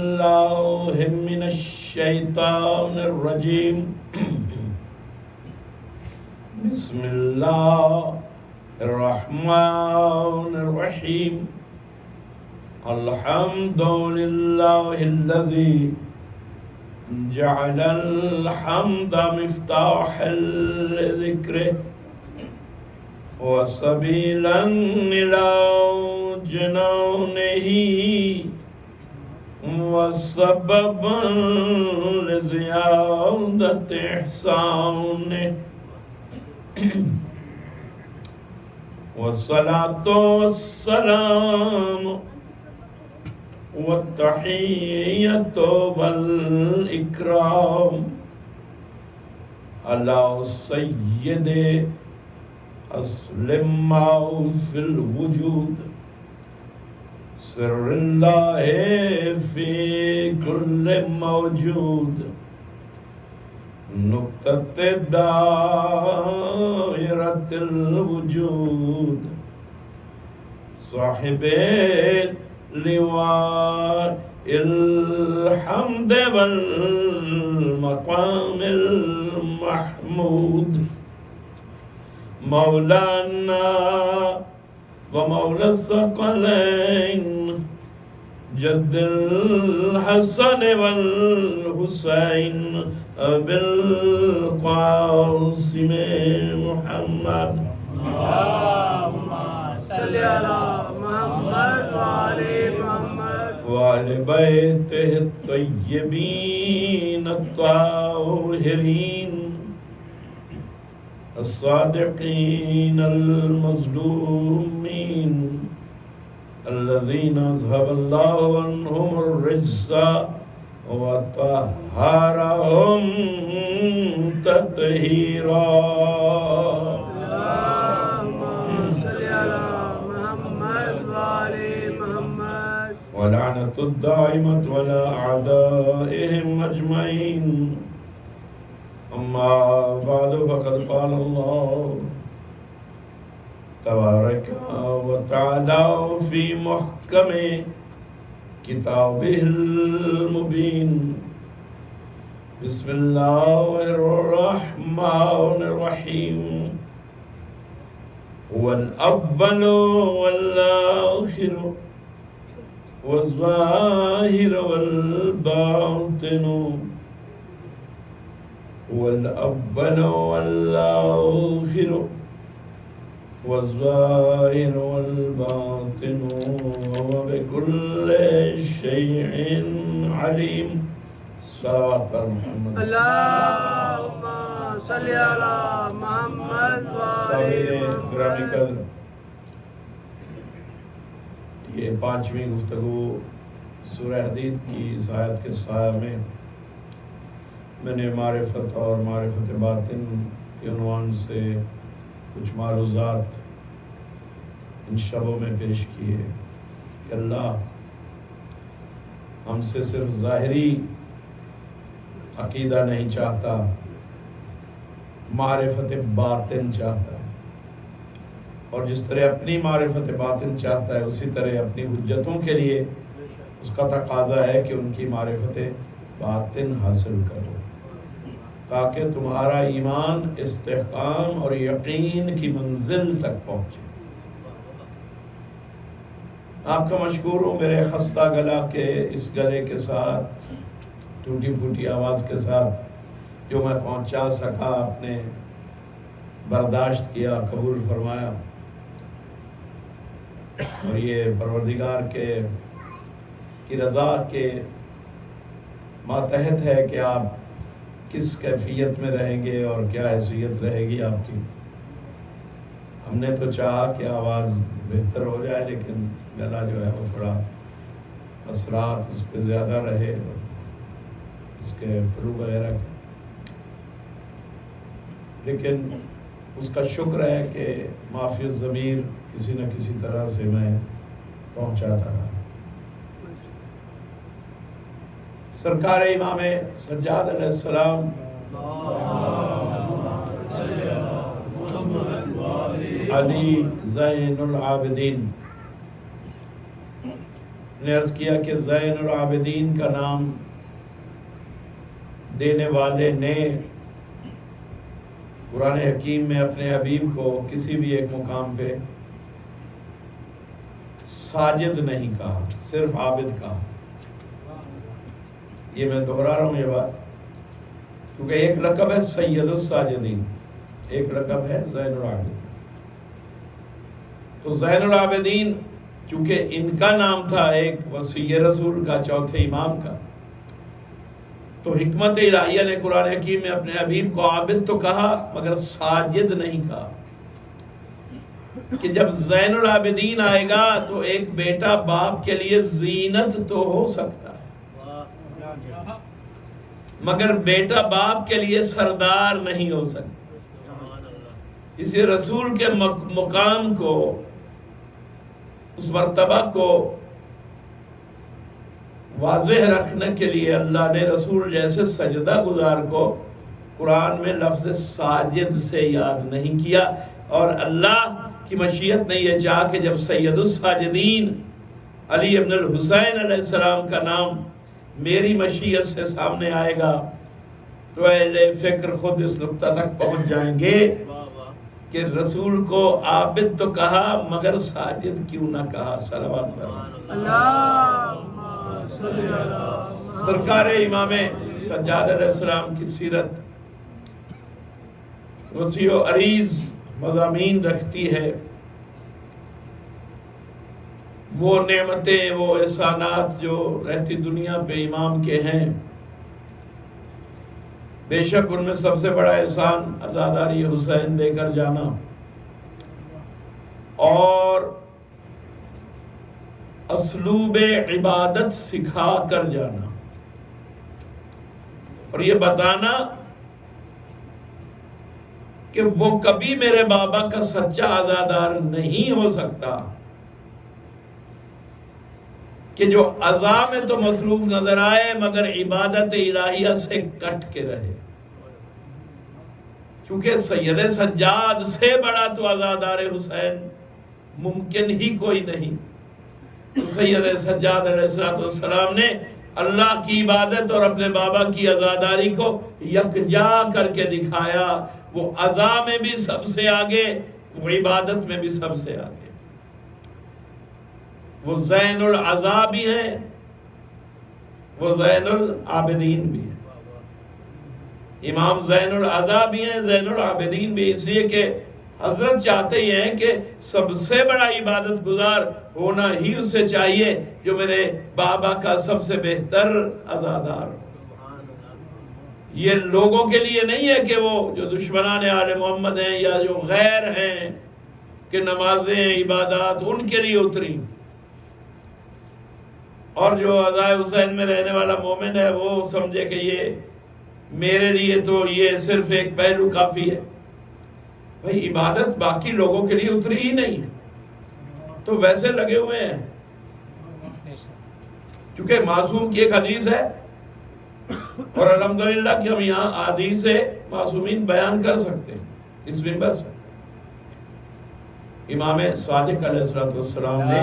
الله من الشيطان الرجيم. بسم الله الرحمن الرحيم. الحمد لله الذي جعل الحمد مفتاحا لذكره وسبيلا إلى جنانه وسببا لزيادة إحسانه. والصلاة والسلام والتحية والإكرام على سيد أصل ما في الوجود، سر الله في كل موجود، نقطة دائرة الوجود، صاحب لواء الحمد والمقام المحمود، مولانا ومولى الثقلين جد الحسن والحسين بالقاسم محمد. اللهم صل على محمد وعلى محمد وعلى بيته الطيبين الطاهرين الصادقين المظلومين الذين أذهب الله عنهم الرجس وطهرهم تطهيرا. اللهم صل على محمد وعلى محمد ولعنة الدائمة على أعدائهم أجمعين. أما بعد فقد قال الله تبارك وتعالى في محكم كتابه المبين. بسم الله الرحمن الرحيم. هو الأول والآخر والظاهر والباطن، هو الأول والآخر والظاهر والباطن وهو بكل شيء عليم. صلوات پر محمد. اللهم صل على محمد وعلى گرامی محمد. قدر، یہ 5ویں گفتگو سورہ حدید کی اس آیت کے سایہ میں نے معرفت اور معرفت باطن کے عنوان سے کچھ معروضات ان شبوں میں پیش کیے کہ اللہ ہم سے صرف ظاہری عقیدہ نہیں چاہتا، معرفت باطن چاہتا ہے، اور جس طرح اپنی معرفت باطن چاہتا ہے اسی طرح اپنی حجتوں کے لیے اس کا تقاضا ہے کہ ان کی معرفت باطن حاصل کرو تاکہ تمہارا ایمان استحکام اور یقین کی منزل تک پہنچے۔ آپ کا مشکور ہوں میرے خستہ گلا کے اس گلے کے ساتھ، ٹوٹی پھوٹی آواز کے ساتھ جو میں پہنچا سکا آپ نے برداشت کیا، قبول فرمایا، اور یہ پروردگار کی رضا کے ماتحت ہے کہ آپ کس کیفیت میں رہیں گے اور کیا حیثیت رہے گی آپ کی۔ ہم نے تو چاہا کہ آواز بہتر ہو جائے لیکن گلا جو ہے وہ تھوڑا اثرات اس پہ زیادہ رہے، اس کے فلو وغیرہ، لیکن اس کا شکر ہے کہ معافی الضمیر کسی نہ کسی طرح سے میں پہنچاتا رہا۔ سرکار امام سجاد علیہ السلام علی زین العابدین نے عرض کیا کہ زین العابدین کا نام دینے والے نے قرآن حکیم میں اپنے حبیب کو کسی بھی ایک مقام پہ ساجد نہیں کہا، صرف عابد کہا۔ یہ میں دہرا رہا ہوں یہ بات، کیونکہ ایک لقب ہے سید الساجدین، ایک لقب ہے زین العابدین۔ تو زین العابدین چونکہ ان کا نام تھا ایک وصی رسول کا، چوتھے امام کا، تو حکمت الہیہ نے قرآن حکیم میں اپنے حبیب کو عابد تو کہا مگر ساجد نہیں کہا، کہ جب زین العابدین آئے گا تو ایک بیٹا باپ کے لیے زینت تو ہو سکتا ہے مگر بیٹا باپ کے لیے سردار نہیں ہو سکتا۔ اسی رسول کے مقام کو، اس مرتبہ کو واضح رکھنے کے لیے اللہ نے رسول جیسے سجدہ گزار کو قرآن میں لفظ ساجد سے یاد نہیں کیا، اور اللہ کی مشیت نے یہ چاہا کہ جب سید الساجدین علی ابن الحسین علیہ السلام کا نام میری مشیت سے سامنے آئے گا تو اہل فکر خود اس نقطہ تک پہنچ جائیں گے کہ رسول کو عابد تو کہا مگر ساجد کیوں نہ کہا۔ صلوات پر اللہم صلی اللہ سرکار امام سجاد علیہ السلام کی سیرت وسیع و عریض مضامین رکھتی ہے، وہ نعمتیں، وہ احسانات جو رہتی دنیا پہ امام کے ہیں، بے شک ان میں سب سے بڑا احسان عزاداری حسین دے کر جانا اور اسلوب عبادت سکھا کر جانا، اور یہ بتانا کہ وہ کبھی میرے بابا کا سچا عزادار نہیں ہو سکتا کہ جو عزا میں تو مصروف نظر آئے مگر عبادت الہیہ سے کٹ کے رہے، کیونکہ سید سجاد سے بڑا تو عزادار حسین ممکن ہی کوئی نہیں۔ تو سید سجاد علیہ السلام نے اللہ کی عبادت اور اپنے بابا کی عزاداری کو یکجا کر کے دکھایا، وہ عزا میں بھی سب سے آگے، وہ عبادت میں بھی سب سے آگے، وہ زین العزا بھی ہیں، وہ زین العابدین بھی ہیں، امام زین العزا بھی ہیں، زین العابدین بھی، اس لیے کہ حضرت چاہتے ہی ہیں کہ سب سے بڑا عبادت گزار ہونا ہی اسے چاہیے جو میرے بابا کا سب سے بہتر عزادار ہو۔ یہ لوگوں کے لیے نہیں ہے کہ وہ جو دشمنان آل محمد ہیں یا جو غیر ہیں کہ نمازیں عبادات ان کے لیے اتری، اور جو عزائے حسین میں رہنے والا مومن ہے وہ سمجھے کہ یہ میرے لیے تو یہ صرف ایک پہلو کافی ہے۔ بھئی عبادت باقی لوگوں کے لیے اتری ہی نہیں ہے، تو ویسے لگے ہوئے ہیں، کیونکہ معصوم کی ایک حدیث ہے اور الحمدللہ کہ ہم یہاں احادیث معصومین بیان کر سکتے ہیں اس منبر سے۔ امام صادق علیہ السلام نے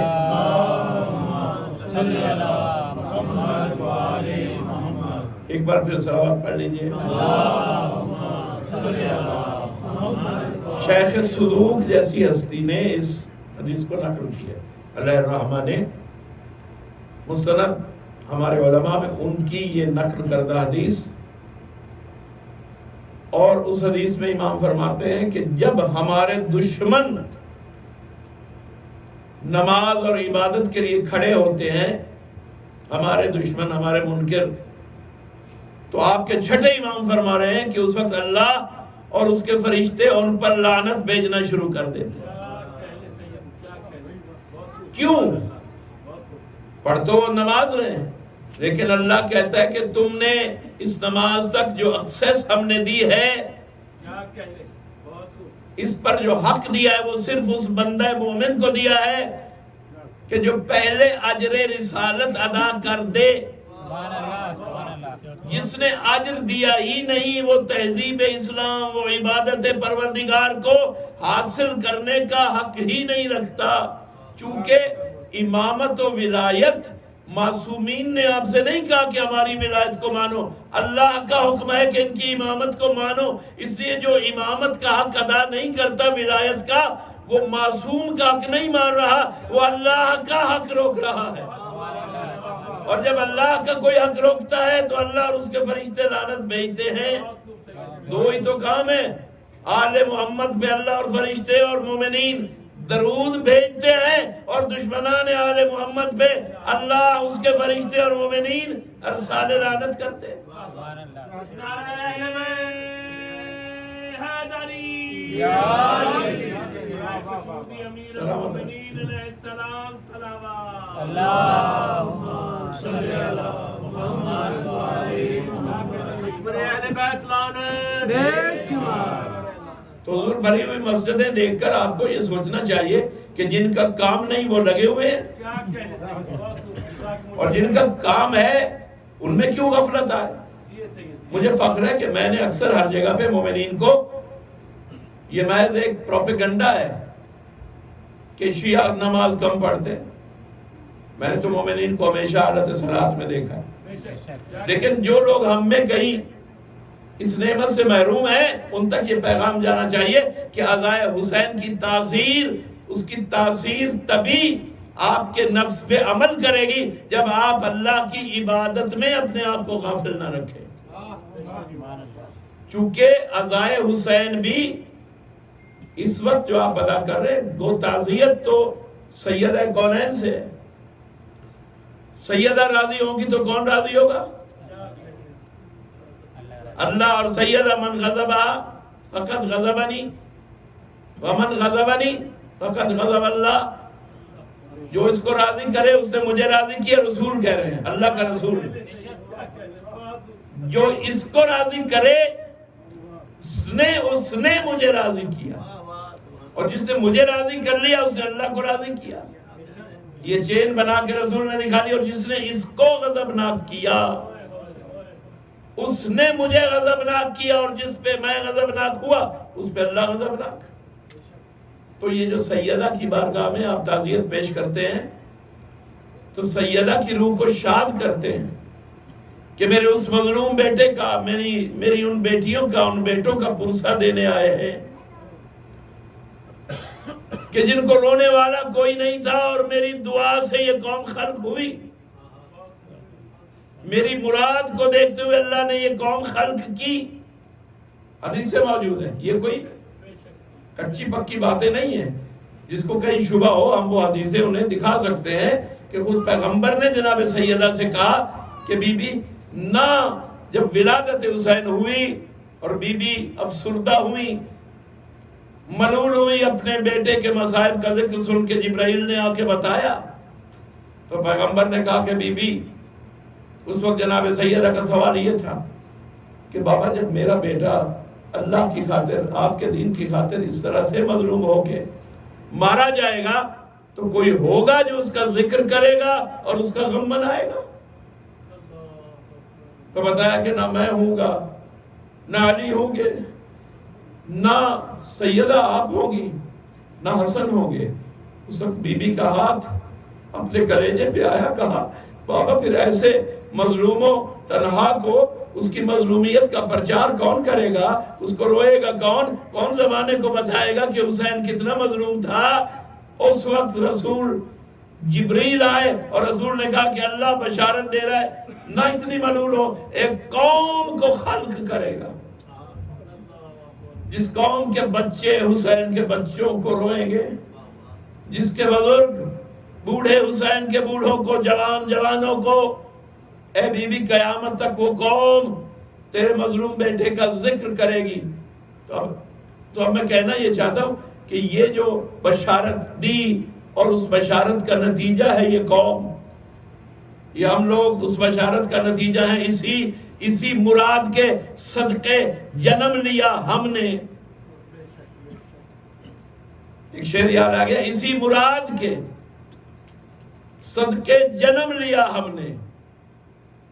ایک بار پھر صلوات پڑھ لیجئے۔ شیخ صدوق جیسی ہستی نے اس حدیث کو نقل کیا، علیہ الرحمہ نے مستند ہمارے علماء میں ان کی یہ نقل کردہ حدیث، اور اس حدیث میں امام فرماتے ہیں کہ جب ہمارے دشمن نماز اور عبادت کے لیے کھڑے ہوتے ہیں، ہمارے دشمن، ہمارے منکر، تو آپ کے چھٹے امام فرما رہے ہیں کہ اس وقت اللہ اور اس کے فرشتے ان پر لعنت بھیجنا شروع کر دیتے ہیں۔ کیوں؟ پڑھ تو وہ نماز رہے ہیں، لیکن اللہ کہتا ہے کہ تم نے اس نماز تک جو ایکسس ہم نے دی ہے، اس پر جو حق دیا ہے وہ صرف اس بندہ مومن کو دیا ہے کہ جو پہلے اجر رسالت ادا کر دے۔ جس نے اجر دیا ہی نہیں، وہ تہذیب اسلام، وہ عبادت پروردگار کو حاصل کرنے کا حق ہی نہیں رکھتا، چونکہ امامت و ولایت معصومین نے آپ سے نہیں کہا کہ ہماری ولایت کو مانو، اللہ کا حکم ہے کہ ان کی امامت کو مانو۔ اس لیے جو امامت کا حق ادا نہیں کرتا ولایت کا، وہ معصوم کا حق نہیں مان رہا، وہ اللہ کا حق روک رہا ہے۔ اور جب اللہ کا کوئی حق روکتا ہے تو اللہ اور اس کے فرشتے لعنت بھیجتے ہیں۔ دو ہی تو کام ہے، آل محمد پہ اللہ اور فرشتے اور مومنین درود بھیجتے ہیں، اور دشمنان آل محمد پہ اللہ، اس کے فرشتے اور مومنین ارسال لعنت کرتے ہیں۔ تو حضور بھری ہوئی مسجدیں دیکھ کر آپ کو یہ سوچنا چاہیے کہ جن کا کام نہیں وہ لگے ہوئے ہیں، اور جن کا کام ہے ان میں کیوں غفلت آئے؟ مجھے فخر ہے کہ میں نے اکثر ہر جگہ پہ مومنین کو، یہ محض ایک پروپیگنڈا ہے کہ شیعہ نماز کم پڑھتے ہیں، میں نے تو مومنین کو ہمیشہ حالت صلاۃ میں دیکھا ہے، لیکن جو لوگ ہم میں کہیں اس نعمت سے محروم ہیں، ان تک یہ پیغام جانا چاہیے کہ عزائے حسین کی تاثیر، اس کی تاثیر تبھی آپ کے نفس پہ عمل کرے گی جب آپ اللہ کی عبادت میں اپنے آپ کو غافل نہ رکھیں۔ چونکہ عزائے حسین بھی اس وقت جو آپ ادا کر رہے ہیں، گو تعزیت تو سیدہ کونین سے ہے۔ سیدہ راضی ہوں گی تو کون راضی ہوگا؟ اللہ۔ اور سیدہ من غضبہ فقط غضبنی ومن غضبنی فقط غضب اللہ، جو اس کو راضی کرے اس نے مجھے راضی کیا، رسول کہہ رہے ہیں، اللہ کا رسول۔ جو اس کو راضی کرے اس نے مجھے راضی کیا، اور جس نے مجھے راضی کر لیا اس نے اللہ کو راضی کیا۔ یہ چین بنا کے رسول نے دکھا دی، اور جس نے اس کو غضبناک کیا اس نے مجھے غضبناک کیا، اور جس پہ میں غضبناک ہوا اس پہ اللہ غضبناک۔ تو یہ جو سیدہ کی بارگاہ میں آپ تعزیت پیش کرتے ہیں تو سیدہ کی روح کو شاد کرتے ہیں کہ میرے اس مظلوم بیٹے کا، میری ان بیٹیوں کا، ان بیٹوں کا پرسہ دینے آئے ہیں کہ جن کو رونے والا کوئی نہیں تھا، اور میری دعا سے یہ قوم خلق ہوئی۔ میری مراد کو دیکھتے ہوئے اللہ نے یہ قوم خلق کی۔ حدیث سے موجود ہے، یہ کوئی کچی پکی باتیں نہیں ہیں۔ جس کو کہیں شبہ ہو ہم وہ حدیثیں انہیں دکھا سکتے ہیں کہ خود پیغمبر نے جناب سیدہ سے کہا کہ بی بی نہ، جب ولادت حسین ہوئی اور بی بی افسردہ ہوئی، ملول ہوئی، اپنے بیٹے کے مصائب کا ذکر سن کے جبرائیل نے آ کے بتایا تو پیغمبر نے کہا کہ بی بی، اس وقت جناب سیدہ کا سوال یہ تھا کہ بابا جب میرا بیٹا اللہ کی خاطر، آپ کے دین کی خاطر اس طرح سے مظلوم ہو کے مارا جائے گا تو کوئی ہوگا جو اس کا ذکر کرے گا اور اس کا غم منائے گا؟ تو بتایا کہ نہ میں ہوں گا، نہ علی ہوں گے، نہ سیدہ آپ ہوگی، نہ حسن ہوں گے۔ اس وقت بی بی کا ہاتھ اپنے کلیجے پہ آیا، کہا بابا پھر ایسے مظلوموں تنہا کو اس کی مظلومیت کا پرچار کون کرے گا؟ اس کو روئے گا کون؟ کون زمانے کو بتائے گا کہ حسین کتنا مظلوم تھا؟ اس وقت رسول جبریل آئے اور رسول نے کہا کہ اللہ بشارت دے رہا ہے، نہ اتنی ملول ہو، ایک قوم کو خلق کرے گا جس قوم کے بچے حسین کے بچوں کو روئیں گے، جس کے بزرگ بوڑھے حسین کے بوڑھوں کو، جوانوں کو، اے بی بی قیامت تک وہ قوم تیرے مظلوم بیٹے کا ذکر کرے گی۔ تو اب میں کہنا یہ چاہتا ہوں کہ یہ جو بشارت دی اور اس بشارت کا نتیجہ ہے یہ قوم، یہ ہم لوگ اس بشارت کا نتیجہ ہیں، اسی مراد کے صدقے جنم لیا ہم نے۔ ایک شعر یاد آ گیا، اسی مراد کے صدقے جنم لیا ہم نے۔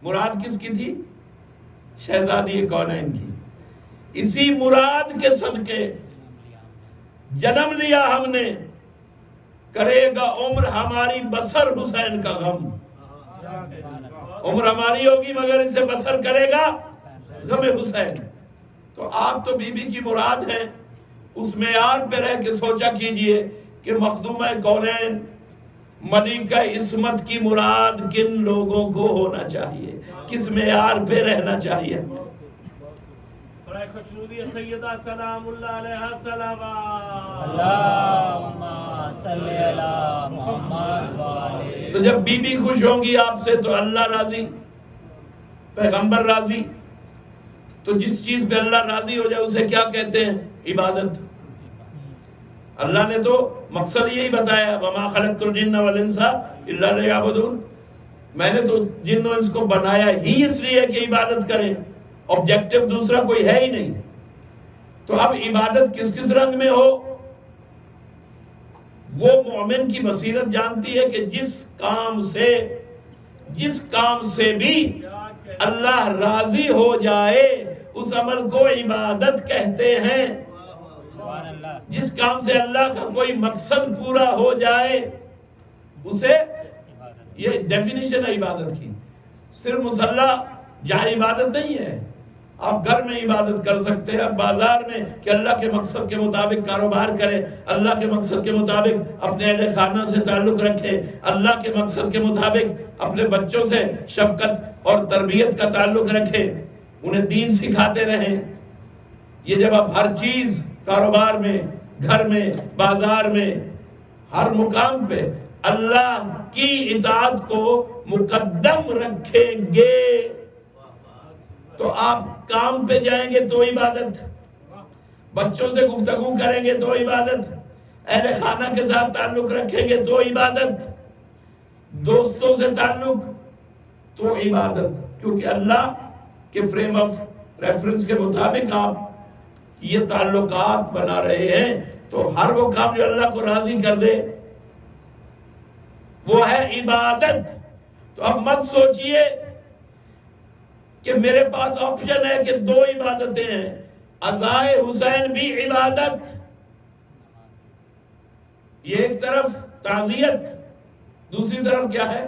مراد کس کی تھی؟ شہزادی کونین کی۔ اسی مراد کے صدقے جنم لیا ہم نے، کرے گا عمر ہماری بسر حسین کا غم۔ عمر ہماری ہوگی مگر اسے بسر کرے گا غم حسین. تو آپ تو بی بی کی مراد ہیں، اس معیار پہ رہ کے سوچا کیجئے کہ مخدومہ کونین ملکہ عصمت کی مراد کن لوگوں کو ہونا چاہیے، کس معیار پہ رہنا چاہیے. برائے خوشنودی سیدہ سلام اللہ علیہ صلوات. اللہم صلی علی محمد وآلہ. تو جب بی بی خوش ہوں گی آپ سے تو اللہ راضی، پیغمبر راضی. تو جس چیز پہ اللہ راضی ہو جائے اسے کیا کہتے ہیں؟ عبادت. اللہ نے تو مقصد یہی بتایا وَمَا خَلَقْتُ الْجِنَّ وَالْإِنسَ إِلَّا لِيَعْبُدُونَ. میں نے تو جن و انس کو بنایا ہی اس لیے کہ عبادت کریں، آبجیکٹو دوسرا کوئی ہے ہی نہیں. تو اب عبادت کس کس رنگ میں ہو، وہ مومن کی بصیرت جانتی ہے کہ جس کام سے بھی اللہ راضی ہو جائے اس عمل کو عبادت کہتے ہیں. جس کام سے اللہ کا کوئی مقصد پورا ہو جائے اسے، یہ ڈیفینیشن ہے عبادت کی. صرف مصلی جہاں عبادت نہیں ہے. آپ گھر میں عبادت کر سکتے ہیں، آپ بازار میں کہ اللہ کے مقصد کے مطابق کاروبار کریں، اللہ کے مقصد کے مطابق اپنے اہل خانہ سے تعلق رکھیں، اللہ کے مقصد کے مطابق اپنے بچوں سے شفقت اور تربیت کا تعلق رکھیں، انہیں دین سکھاتے رہیں. یہ جب آپ ہر چیز کاروبار میں، گھر میں، بازار میں، ہر مقام پہ اللہ کی اطاعت کو مقدم رکھیں گے تو آپ کام پہ جائیں گے تو عبادت، بچوں سے گفتگو کریں گے تو عبادت، اہل خانہ کے ساتھ تعلق رکھیں گے تو عبادت، دوستوں سے تعلق تو عبادت. کیونکہ اللہ کے فریم آف ریفرنس کے مطابق آپ یہ تعلقات بنا رہے ہیں. تو ہر وہ کام جو اللہ کو راضی کر دے وہ ہے عبادت. تو اب مت سوچئے کہ میرے پاس آپشن ہے کہ دو عبادتیں ہیں، عزائے حسین بھی عبادت، یہ ایک طرف تعزیت، دوسری طرف کیا ہے؟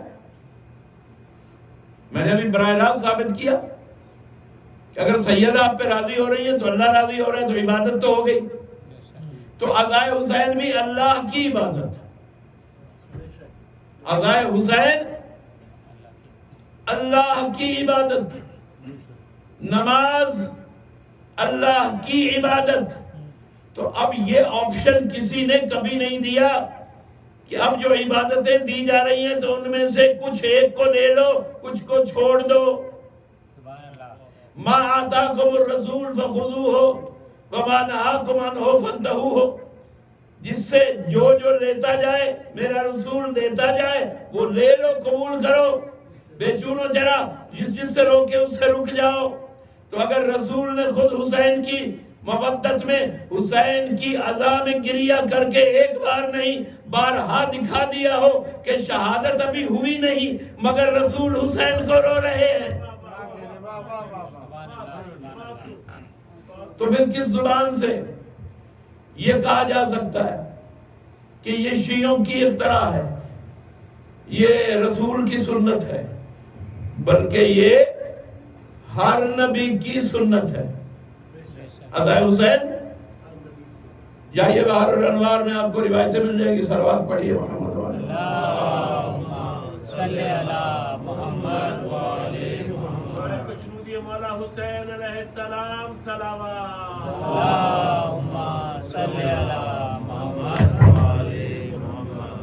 میں نے ابھی براہ راست ثابت کیا کہ اگر سیدہ آپ پہ راضی ہو رہی ہے تو اللہ راضی ہو رہا ہے، تو عبادت تو ہو گئی. تو عزائے حسین بھی اللہ کی عبادت، عزائے حسین اللہ کی عبادت، نماز اللہ کی عبادت. تو اب یہ آپشن کسی نے کبھی نہیں دیا کہ اب جو عبادتیں دی جا رہی ہیں تو ان میں سے کچھ ایک کو لے لو، کچھ کو چھوڑ دو. ما آتاکم الرسول فخذوہ وما نہاکم عنہ فانتہوا. جس سے جو لیتا جائے، میرا رسول دیتا جائے وہ لے لو، قبول کرو، بے چونو چرا جس سے روکے اس سے رک جاؤ. تو اگر رسول نے خود حسین کی مودت میں حسین کی عزا میں گریہ کر کے ایک بار نہیں بارہا دکھا دیا ہو کہ شہادت ابھی ہوئی نہیں مگر رسول حسین کو رو رہے ہیں، تو پھر کس زبان سے یہ کہا جا سکتا ہے کہ یہ شیعوں کی اختراع ہے، یہ رسول کی سنت ہے؟ بلکہ یہ ہر نبی کی سنت ہے. عزائے حسین جائیے بہار الانوار میں آپ کو روایتیں مل جائیں گی. صلوات پڑھیے محمد وآلہ. اللہم صلی علی محمد وآلہ محمد. خوشنودی مولا حسین علیہ السلام صلوات. اللہم صلی علی محمد وآلہ محمد.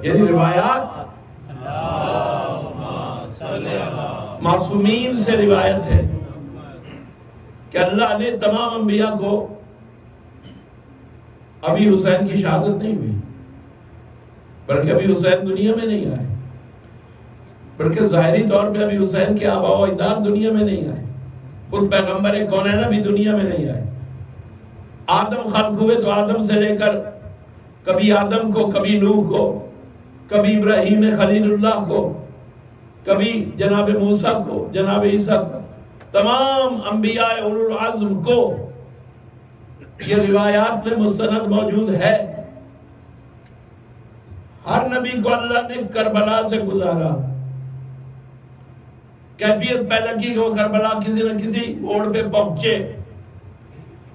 یعنی روایات اللہم صلی علی معصومین سے روایت ہے کہ اللہ نے تمام انبیاء کو، ابھی حسین کی شہادت نہیں ہوئی بلکہ ابھی حسین دنیا میں نہیں آئے، بلکہ ظاہری طور پہ ابھی حسین کے آباء و اجداد دنیا میں نہیں آئے، خود پیغمبر کونین ابھی دنیا میں نہیں آئے. آدم خلق ہوئے تو آدم سے لے کر کبھی آدم کو، کبھی نوح کو، کبھی ابراہیم خلیل اللہ کو، کبھی جناب موسیٰ کو، جناب عیسیٰ کو، تمام انبیاء اولو العزم کو یہ روایات میں مستند موجود ہے. ہر نبی کو اللہ نے کربلا سے گزارا، کیفیت پیدا کی کہ وہ کربلا کسی نہ کسی موڑ پہ پہنچے،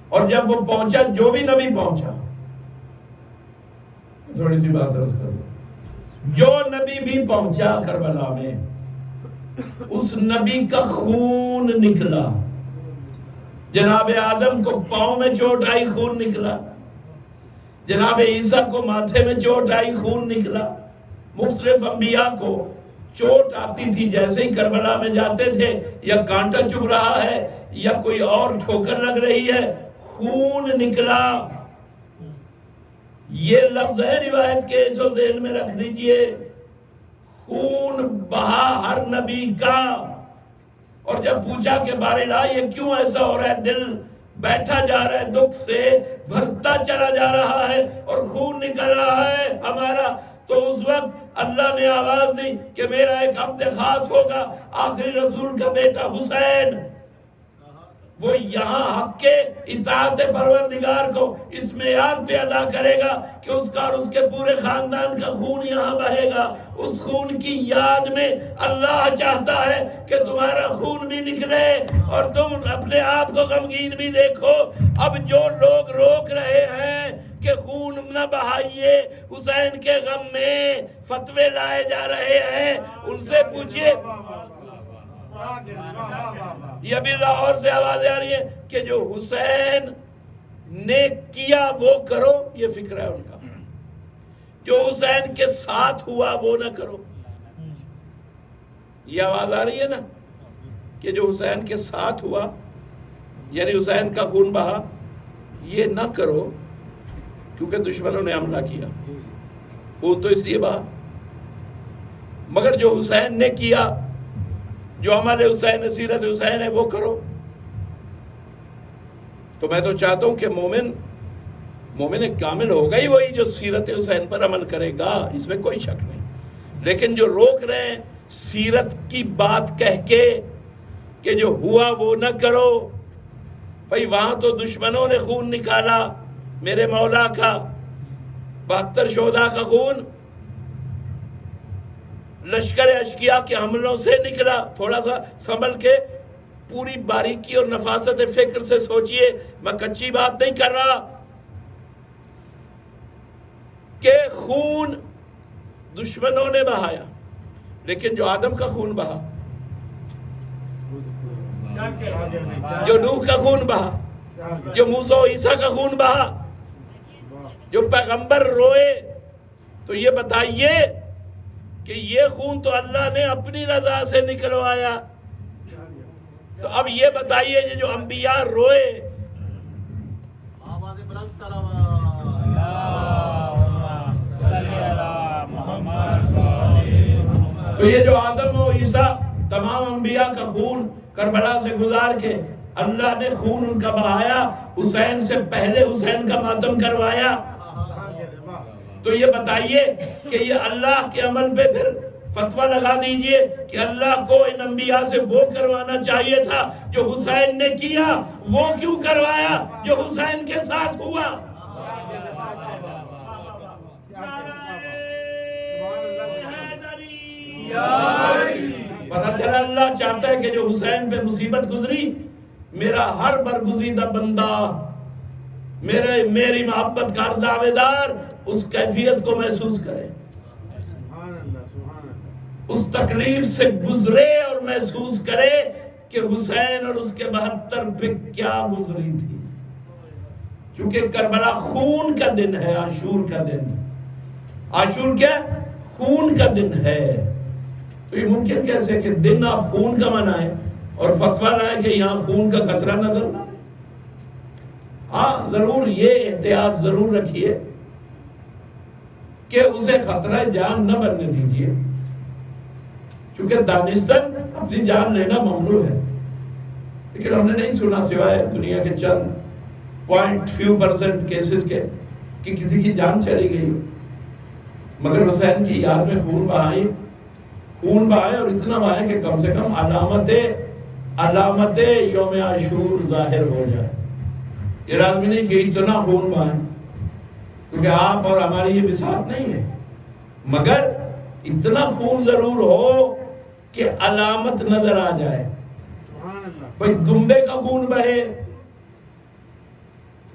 اور جب وہ پہنچا، جو بھی نبی پہنچا، تھوڑی سی بات عرض کر دوں، جو نبی بھی پہنچا کربلا میں، اس نبی کا خون نکلا. جناب آدم کو پاؤں میں چوٹ آئی، خون نکلا. جناب عیسیٰ کو ماتھے میں چوٹ آئی، خون نکلا. مختلف انبیاء کو چوٹ آتی تھی، جیسے ہی کربلا میں جاتے تھے، یا کانٹا چبھ رہا ہے یا کوئی اور ٹھوکر لگ رہی ہے، خون نکلا. یہ لفظ ہے روایت کے، اسو ذہن میں رکھ لیجئے. خون بہا ہر نبی کا. اور جب پوچھا کہ باراللہ یہ کیوں ایسا ہو رہا ہے، دل بیٹھا جا رہا ہے، دکھ سے بھرتا چلا جا رہا ہے اور خون نکل رہا ہے ہمارا، تو اس وقت اللہ نے آواز دی کہ میرا ایک عبد خاص ہوگا، آخری رسول کا بیٹا حسین. وہ یہاں حق کے اطاعت پروردگار کو اس معیار پہ ادا کرے گا کہ اس کا اور اس کے پورے خاندان کا خون یہاں بہے گا. اس خون کی یاد میں اللہ چاہتا ہے کہ تمہارا خون بھی نکلے اور تم اپنے آپ کو غمگین بھی دیکھو. اب جو لوگ روک رہے ہیں کہ خون نہ بہائیے، حسین کے غم میں فتوے لائے جا رہے ہیں، ان سے پوچھئے. یہ ابھی لاہور سے آوازیں آ رہی ہیں کہ جو حسین نے کیا وہ کرو، یہ فکر ہے ان کا. جو حسین کے ساتھ ہوا وہ نہ کرو. یہ آواز آ رہی ہے نا کہ جو حسین کے ساتھ ہوا، یعنی حسین کا خون بہا، یہ نہ کرو کیونکہ دشمنوں نے حملہ کیا. خون تو اس لیے بہا، مگر جو حسین نے کیا، جو عمل حسین، سیرت حسین ہے، وہ کرو. تو میں تو چاہتا ہوں کہ مومن کامل ہوگا ہی وہی جو سیرت حسین پر عمل کرے گا، اس میں کوئی شک نہیں. لیکن جو روک رہے ہیں سیرت کی بات کہہ کے کہ جو ہوا وہ نہ کرو، بھئی وہاں تو دشمنوں نے خون نکالا میرے مولا کا، 72 شہداء کا خون لشکر اشقیاء کے حملوں سے نکلا. تھوڑا سا سنبھل کے پوری باریکی اور نفاست فکر سے سوچئے، میں کچی بات نہیں کر رہا، کہ خون دشمنوں نے بہایا، لیکن جو آدم کا خون بہا، جو نوح کا خون بہا، جو موسیٰ و عیسیٰ کا خون بہا، جو پیغمبر روئے، تو یہ بتائیے کہ یہ خون تو اللہ نے اپنی رضا سے نکلوایا. تو اب یہ بتائیے جو انبیاء روئے، تو یہ جو آدم و عیسیٰ تمام انبیاء کا خون کربلا سے گزار کے اللہ نے خون ان کا بہایا، حسین سے پہلے حسین کا ماتم کروایا. تو یہ بتائیے کہ یہ اللہ کے عمل پہ پھر فتویٰ لگا دیجئے کہ اللہ کو ان انبیاء سے وہ کروانا چاہیے تھا جو حسین نے کیا، وہ کیوں کروایا جو حسین کے ساتھ ہوا. پتہ چلا اللہ چاہتا ہے کہ جو حسین پہ مصیبت گزری، میرا ہر برگزیدہ بندہ، میری محبت کا دعوے دار اس کیفیت کو محسوس کرے، اس تکلیف سے گزرے اور محسوس کرے کہ حسین اور اس کے 72 پہ کیا گزری تھی. چونکہ کربلا خون کا دن ہے، عاشور کا دن. عاشور کیا؟ خون کا دن ہے. تو یہ ممکن کیسے کہ دن آپ خون کا منائیں اور فتویٰ لائیں کہ یہاں خون کا قطرہ نظر نہ؟ ہاں ضرور یہ احتیاط ضرور رکھیے کہ اسے خطرہ جان نہ بننے دیجیے، کیونکہ دانستان اپنی جان لینا ممنوع ہے. لیکن ہم نے نہیں سنا سوائے دنیا کے چند .few% کیسز کے کہ کسی کی جان چلی گئی ہو. مگر حسین کی یاد میں خون بہائے اور اتنا بہائے کہ کم سے کم علامت یوم عاشور ظاہر ہو جائے. اراد بھی نہیں کہ اتنا خون بہائیں، کیونکہ آپ اور ہماری یہ بساط نہیں ہے، مگر اتنا خون ضرور ہو کہ علامت نظر آ جائے. بھئی دمبے کا خون بہے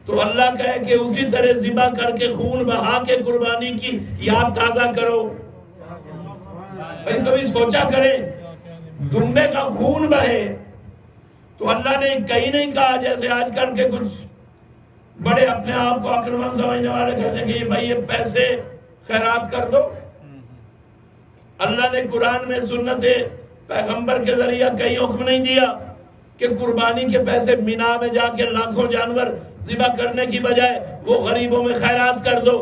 تو اللہ کہے کہ اسی طرح ذبح کر کے خون بہا کے قربانی کی یاد تازہ کرو. بھئی کبھی سوچا کریں دمبے کا خون بہے تو اللہ نے کہیں نہیں کہا جیسے آج کل کے کچھ بڑے اپنے آپ کو عقلمند سمجھنے والے کہتے ہیں کہ بھئی یہ پیسے خیرات کر دو. اللہ نے قرآن میں سنت پیغمبر کے ذریعہ کہیں حکم نہیں دیا کہ قربانی کے پیسے مینا میں جا کے لاکھوں جانور ذبح کرنے کی بجائے وہ غریبوں میں خیرات کر دو.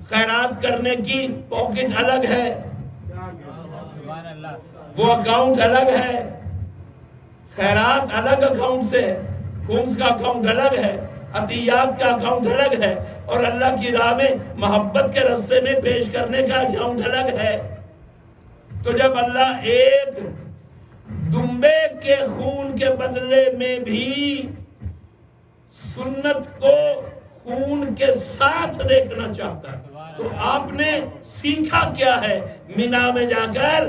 خیرات کرنے کی پاکٹ الگ ہے, وہ اکاؤنٹ الگ ہے, خیرات الگ اکاؤنٹ سے, خمس کا اکاؤنٹ الگ ہے, عطیات کا اکاؤنٹ الگ ہے, اور اللہ کی راہ میں محبت کے رستے میں پیش کرنے کا اکاؤنٹ الگ ہے. تو جب اللہ ایک دمبے کے خون کے بدلے میں بھی سنت کو خون کے ساتھ دیکھنا چاہتا ہے تو آپ نے سیکھا کیا ہے مینا میں جا کر؟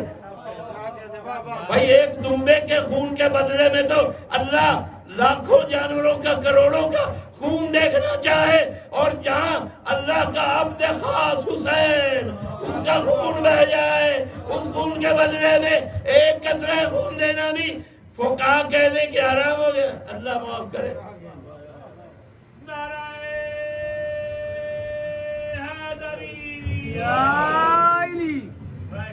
بھائی ایک دمبے کے خون کے بدلے میں تو اللہ لاکھوں جانوروں کا, کروڑوں کا خون دیکھنا چاہے, اور جہاں اللہ کا عبد خاص حسین اس کا خون بہ جائے, اس خون کے بدلے میں ایک قطرہ خون دینا بھی فقہا کہہ دیں کہ حرام ہو گیا. اللہ معاف کرے. نعرہ حیدری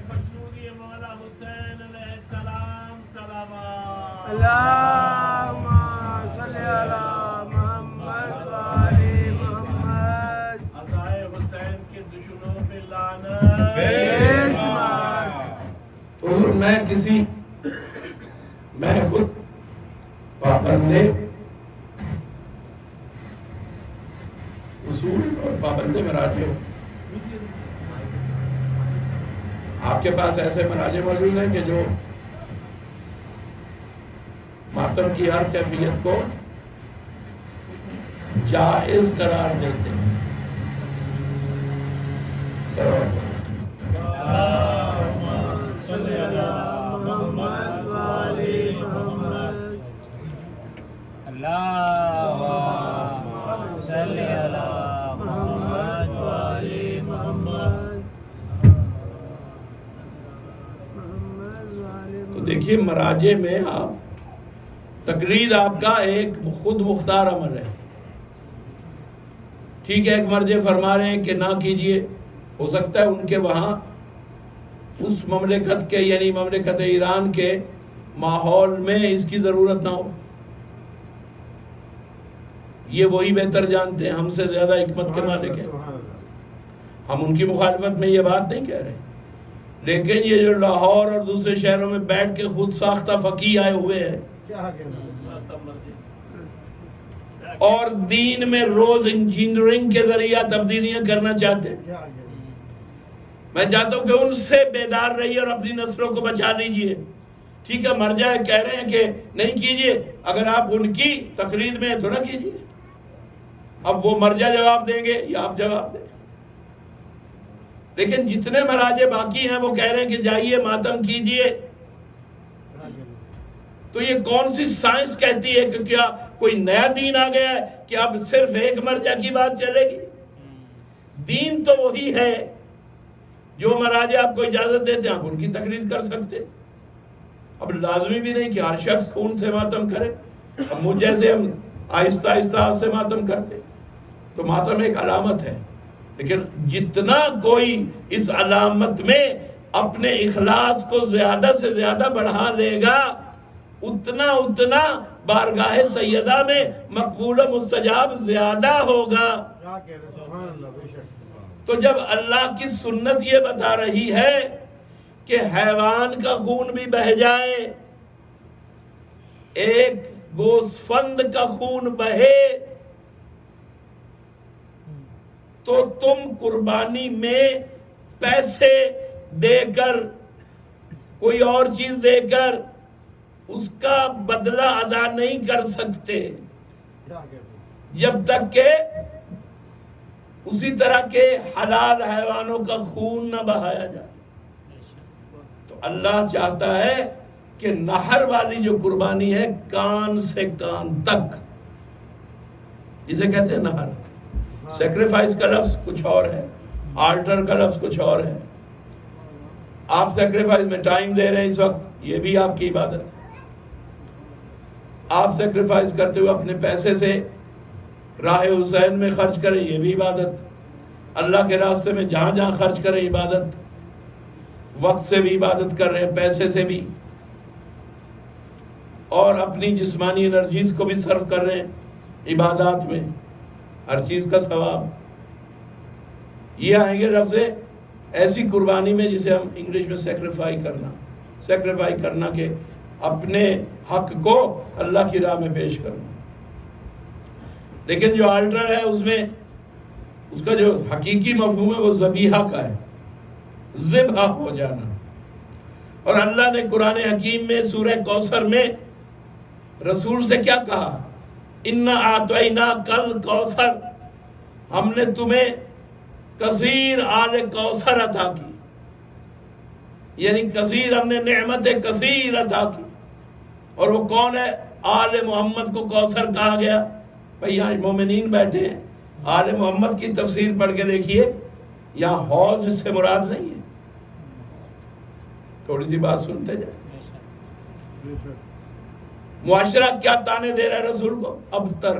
خوشنودی مولا حسین علیہ السلام صلوات. اللہم صلی علی محمد و آل محمد. عزائے حسین کے دشمنوں پہ لعنت. تو میں خود پابند اصول اور پابند مراجع ہوں. آپ کے پاس ایسے مراجع موجود ہیں کہ جو ماتم کی ہر کیفیت کو جائز قرار دیتے ہیں. صلی علی محمد و آل محمد. اللہم صلی علی محمد و آل محمد. تو دیکھیے مراجع میں آپ تقریر آپ کا ایک خود مختار عمل ہے. ٹھیک ہے ایک مرجع فرما رہے ہیں کہ نہ کیجئے, ہو سکتا ہے ان کے وہاں اس مملکت کے یعنی مملکت ایران کے ماحول میں اس کی ضرورت نہ ہو, یہ وہی بہتر جانتے ہیں, ہم سے زیادہ حکمت کے مالک ہیں. ہم ان کی مخالفت میں یہ بات نہیں کہہ رہے, لیکن یہ جو لاہور اور دوسرے شہروں میں بیٹھ کے خود ساختہ فقیہ آئے ہوئے ہیں اور دین میں روز انجینئرنگ کے ذریعہ تبدیلیاں کرنا چاہتے ہیں, میں چاہتا ہوں کہ ان سے بیدار رہیے اور اپنی نسلوں کو بچا لیجئے. ٹھیک ہے مرجع کہہ رہے ہیں کہ نہیں کیجئے, اگر آپ ان کی تقریر میں تھوڑا کیجئے. اب وہ مرجع جواب دیں گے یا آپ جواب دیں, لیکن جتنے مراجع باقی ہیں وہ کہہ رہے ہیں کہ جائیے ماتم کیجئے. تو یہ کون سی سائنس کہتی ہے کہ کیا کوئی نیا دین آ گیا ہے کہ اب صرف ایک مرجع کی بات چلے گی؟ دین تو وہی ہے. جو مراجع آپ کو اجازت دیتے ہیں آپ ان کی تقریر کر سکتے. اب لازمی بھی نہیں کہ ہر شخص خون سے ماتم کرے. اب مجھ جیسے ہم آہستہ آہستہ سے ماتم کرتے, تو ماتم ایک علامت ہے, لیکن جتنا کوئی اس علامت میں اپنے اخلاص کو زیادہ سے زیادہ بڑھا لے گا اتنا بارگاہ سیدہ میں مقبول و مستجاب زیادہ ہوگا. تو جب اللہ کی سنت یہ بتا رہی ہے کہ حیوان کا خون بھی بہہ جائے, ایک گوسفند کا خون بہے, تو تم قربانی میں پیسے دے کر کوئی اور چیز دے کر اس کا بدلہ ادا نہیں کر سکتے جب تک کہ اسی طرح کے حلال حیوانوں کا خون نہ بہایا جائے. تو اللہ چاہتا ہے کہ نہر والی جو قربانی ہے کان سے کان تک، جسے کہتے ہیں نہر. سیکریفائس کا لفظ کچھ اور ہے، آلٹر کا لفظ کچھ اور ہے. آپ سیکریفائس میں ٹائم دے رہے ہیں اس وقت، یہ بھی آپ کی عبادت ہے. آپ سیکریفائس کرتے ہوئے اپنے پیسے سے راہ حسین میں خرچ کریں، یہ بھی عبادت. اللہ کے راستے میں جہاں جہاں خرچ کریں عبادت. وقت سے بھی عبادت کر رہے ہیں، پیسے سے بھی، اور اپنی جسمانی انرجیز کو بھی صرف کر رہے ہیں عبادات میں، ہر چیز کا ثواب. یہ آئیں گے لفظ ایسی قربانی میں جسے ہم انگلش میں سیکریفائی کرنا کہ اپنے حق کو اللہ کی راہ میں پیش کرنا. لیکن جو آلٹر ہے اس میں اس کا جو حقیقی مفہوم ہے وہ ذبیحہ کا ہے، ذبح ہو جانا. اور اللہ نے قرآن حکیم میں سورہ کوثر میں رسول سے کیا کہا؟ اِنَّا أَعْطَيْنَاكَ الْكَوْثَرَ، ہم نے تمہیں کثیر آل کوثر عطا کی، یعنی کثیر، ہم نے نعمت کثیر عطا کی. اور وہ کون ہے؟ آل محمد کو کوثر کہا گیا. بھئی یہاں مومنین بیٹھے ہیں، آل محمد کی تفسیر پڑھ کے دیکھیے، یہاں حوض اس سے مراد نہیں ہے. تھوڑی سی بات سنتے جائیں. معاشرہ کیا تانے دے رہا ہے رسول کو؟ ابتر،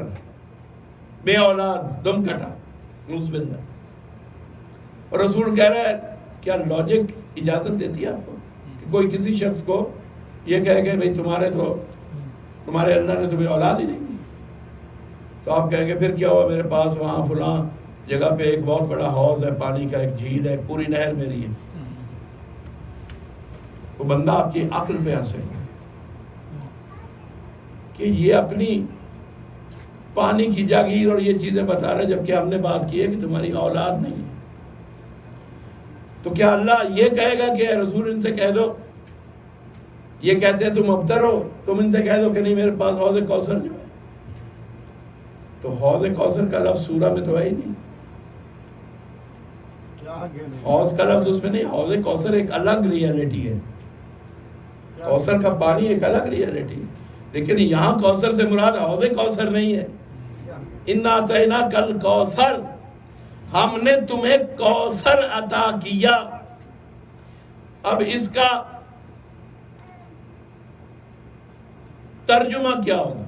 بے اولاد، دم کٹا، نعوذ باللہ. اور رسول کہہ رہا ہے، کیا لاجک اجازت دیتی ہے آپ کو کہ کوئی کسی شخص کو یہ کہے کہ بھئی تمہارے اللہ نے تمہیں اولاد ہی نہیں دی؟ تو آپ کہیں گے پھر کیا ہوا، میرے پاس وہاں فلاں جگہ پہ ایک بہت بڑا حوض ہے، پانی کا ایک جھیل ہے، پوری نہر میری ہے. وہ بندہ آپ کی عقل پہ ہنسے کہ یہ اپنی پانی کی جاگیر اور یہ چیزیں بتا رہا ہے، جبکہ ہم نے بات کی ہے کہ تمہاری اولاد نہیں ہے. تو کیا اللہ یہ کہے گا کہ اے رسول ان سے کہہ دو، یہ کہتے ہیں تم ابتر ہو، تم ان سے کہہ دو کہ نہیں میرے پاس حوض کوثر جو ہے. تو حوض کوثر کا لفظ سورہ میں تو ہے ہی نہیں، حوض کا لفظ اس میں نہیں. حوض کوثر ایک الگ ریئلٹی ہے، کوثر کا پانی ایک الگ ریئلٹی ہے. لیکن یہاں کوثر سے مراد حوض کوثر نہیں ہے. اِنَّا أَعْطَيْنَاكَ الْكَوْثَرَ، ہم نے تمہیں کوثر عطا کیا. اب اس کا ترجمہ کیا ہوگا؟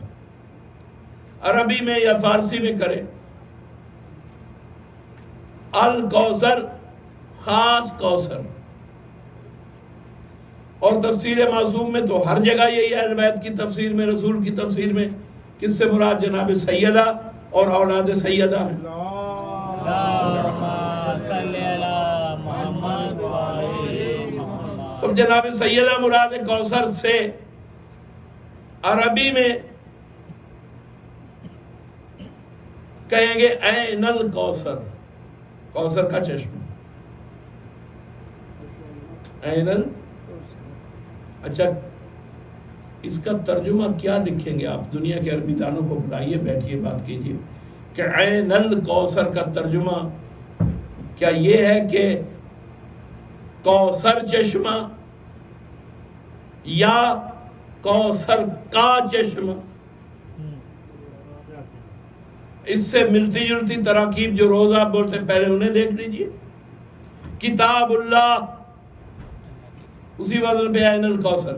عربی میں یا فارسی میں کرے الکوثر، خاص کوثر. اور تفسیر معصوم میں تو ہر جگہ یہی ہے. اہل بیت کی تفسیر میں، رسول کی تفسیر میں کس سے مراد جناب سیدہ اور اولاد سیدہ ہیں. تو جناب سیدہ مراد کوثر سے عربی میں کہیں گے عین الکوثر، کوثر کا چشمہ. عین اچھا اس کا ترجمہ کیا لکھیں گے آپ؟ دنیا کے عربی دانوں کو بلائیے، بیٹھیے، بات کیجیے کہ عین الکوثر کا ترجمہ کیا یہ ہے کہ کوثر چشمہ یا کوثر کا چشمہ؟ اس سے ملتی جلتی تراکیب جو روز آپ بولتے ہیں پہلے انہیں دیکھ لیجئے. کتاب اللہ، اسی وزن پہ عین الکوثر،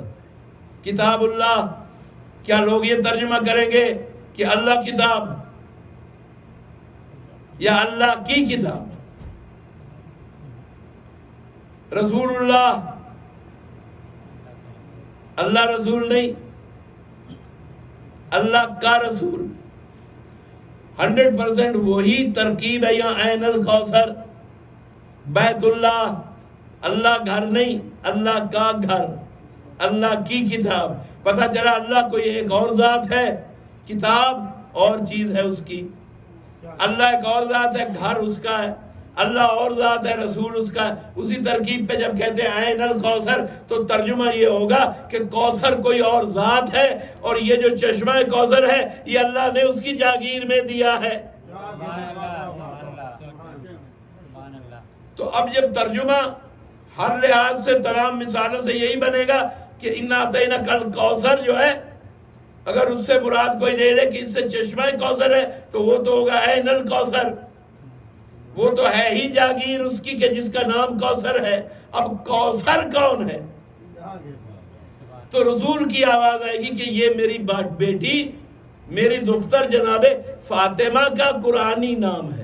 کتاب اللہ. کیا لوگ یہ ترجمہ کریں گے کہ اللہ کتاب یا اللہ کی کتاب؟ رسول اللہ، اللہ رسول نہیں، اللہ کا رسول. 100% وہی ترکیب ہے یہاں عین الکوثر. بیت اللہ، اللہ گھر نہیں، اللہ کا گھر، اللہ کی کتاب. پتہ چلا اللہ کوئی ایک اور ذات ہے، کتاب اور چیز ہے اس کی. اللہ ایک اور ذات ہے، گھر اس کا ہے. اللہ اور ذات ہے، رسول اس کا ہے. اسی ترکیب پہ جب کہتے ہیں عین الکوثر تو ترجمہ یہ ہوگا کہ کوثر کوئی اور ذات ہے، اور یہ جو چشمہ کوثر ہے یہ اللہ نے اس کی جاگیر میں دیا ہے. تو اب جب ترجمہ ہر لحاظ سے تمام مثالوں سے یہی بنے گا کہ اِنَّا أَعْطَيْنَاكَ الْكَوْثَر جو ہے، اگر اس سے مراد کوئی لے لے کہ اس سے چشمہ کوثر ہے تو وہ تو ہوگا عین الکوثر، وہ تو ہے ہی جاگیر اس کی کہ جس کا نام کوثر ہے۔ اب کوثر کون ہے؟ تو رسول کی آواز آئے گی کہ یہ میری بیٹی، میری دختر جناب فاطمہ کا قرآنی نام ہے۔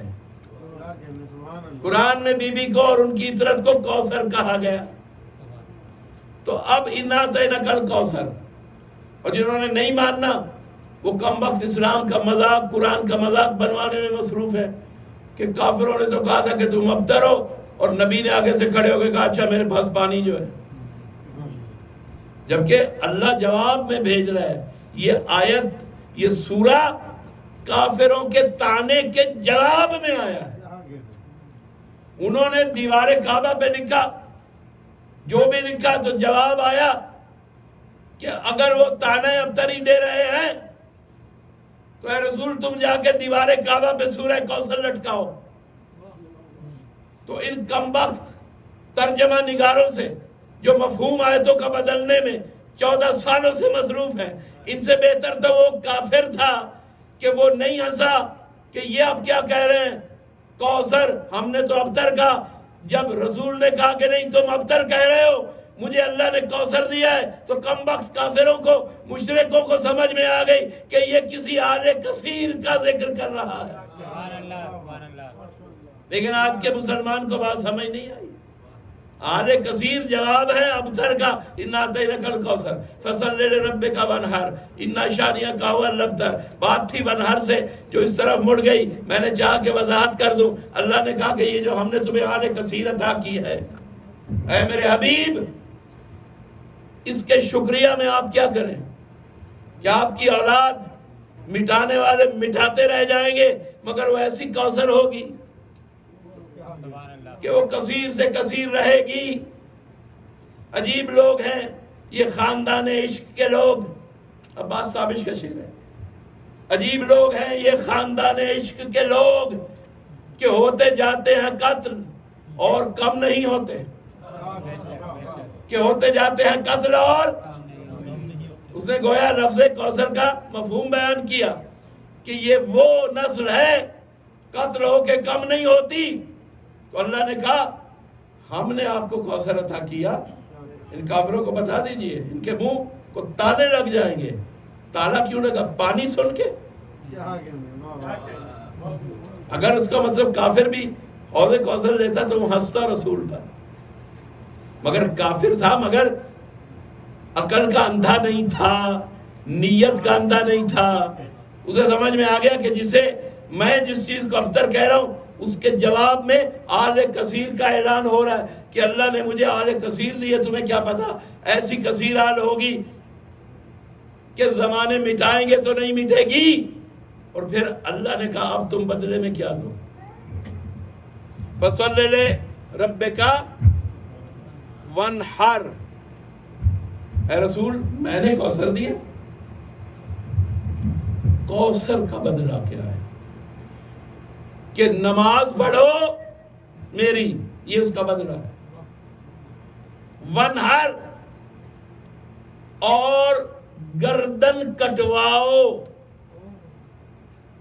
قرآن میں بی بی کو اور ان کی عطرت کو کوثر کہا گیا۔ تو اب اِنَّا أَعْطَيْنَاكَ الْكَوْثَر، اور جنہوں نے نہیں ماننا وہ کم وقت اسلام کا مذاق، قرآن کا مذاق بنوانے میں مصروف ہے کہ کافروں نے تو کہا تھا کہ تم ابتر ہو، اور نبی نے آگے سے کھڑے ہو کے کہا اچھا میرے پاس پانی جو ہے، جبکہ اللہ جواب میں بھیج رہا ہے۔ یہ آیت، یہ سورہ کافروں کے طعنے کے جواب میں آیا ہے۔ انہوں نے دیوار کعبہ پہ لکھا جو بھی لکھا، تو جواب آیا کہ اگر وہ طعنہ ابتری دے رہے ہیں تو اے رسول تم جا کے دیوار کعبہ پہ سورہ کوثر لٹکاؤ۔ تو ان کم وقت ترجمہ نگاروں سے جو مفہوم آیتوں کا بدلنے میں 14 سالوں سے مصروف ہیں، ان سے بہتر تو وہ کافر تھا کہ وہ نہیں ہنسا کہ یہ اب کیا کہہ رہے ہیں کوثر، ہم نے تو ابتر کہا۔ جب رسول نے کہا کہ نہیں تم ابتر کہہ رہے ہو، مجھے اللہ نے کوثر دیا ہے، تو کم وقت کافروں کو، مشرکوں کو سمجھ میں آ گئی کہ یہ کسی آل کثیر کا ذکر کر رہا ہے۔ سبحان اللہ، سبحان اللہ۔ لیکن آج کے مسلمان کو بات سمجھ نہیں آئی۔ آل کثیر جواب ہے ابتر کا، اِنَّا أَعْطَيْنَاكَ الْكَوْثَر فَصَلِّ لِرَبِّكَ وَانْحَرْ إِنَّ شَانِئَكَ هُوَ الْأَبْتَرُ۔ بات تھی ونہر سے جو اس طرف مڑ گئی، میں نے چاہا کہ وضاحت کر دوں۔ اللہ نے کہا کہ یہ جو ہم نے تمہیں آل کثیر عطا کی ہے، اے میرے حبیب، اس کے شکریہ میں آپ کیا کریں؟ کیا آپ کی اولاد مٹانے والے مٹاتے رہ جائیں گے، مگر وہ ایسی کوثر ہوگی کہ وہ کثیر سے کثیر رہے گی۔ عجیب لوگ ہیں یہ خاندان عشق کے لوگ، عباس صابش کا شعر ہے۔ عجیب لوگ ہیں یہ خاندان عشق کے لوگ کہ ہوتے جاتے ہیں قتل اور کم نہیں ہوتے، کہ ہوتے جاتے ہیں قتل اور اس نے گویا لفظ کوثر کا مفہوم بیان کیا کہ یہ وہ نسل ہے قتل ہو کے کم نہیں ہوتی۔ تو اللہ نے کہا ہم نے آپ کو کوثر عطا کیا، ان کافروں کو بتا دیجئے، ان کے منہ کو تالے لگ جائیں گے۔ تالا کیوں لگا؟ پانی سن کے۔ اگر اس کا مطلب کافر بھی حوض کوثر لیتا تو وہ ہنستا رسول پر، مگر کافر تھا، مگر عقل کا اندھا نہیں تھا، نیت کا اندھا نہیں تھا۔ اسے سمجھ میں آ گیا کہ جسے میں جس چیز کو ابتر کہہ رہا ہوں اس کے جواب میں آل کثیر کا اعلان ہو رہا ہے کہ اللہ نے مجھے آل کثیر دی ہے، تمہیں کیا پتا ایسی کثیر آل ہوگی کہ زمانے مٹائیں گے تو نہیں مٹے گی۔ اور پھر اللہ نے کہا اب تم بدلے میں کیا دو؟ فَصَلِّ لِرَبِّكَ وَانْحَرْ، اے رسول میں نے کوثر دیا۔ کوثر کا بدلہ کیا ہے؟ کہ نماز پڑھو میری، یہ اس کا بدلہ ہے۔ ونہر، اور گردن کٹواؤ۔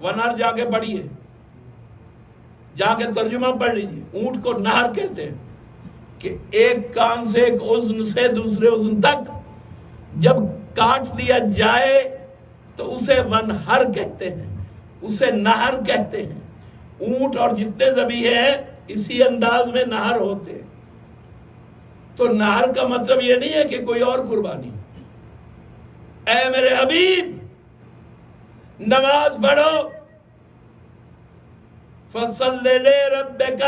ونہر جا کے پڑھیے، جا کے ترجمہ پڑھ لیجیے۔ اونٹ کو نہر کہتے ہیں کہ ایک کان سے ایک اذن سے دوسرے اذن تک جب کاٹ دیا جائے تو اسے ونہر کہتے ہیں، اسے نہر کہتے ہیں۔ اونٹ اور جتنے ذبیحے ہیں اسی انداز میں نہر ہوتے ہیں۔ تو نہر کا مطلب یہ نہیں ہے کہ کوئی اور قربانی۔ اے میرے حبیب نماز پڑھو، فَصَلِّ لِرَبِّكَ،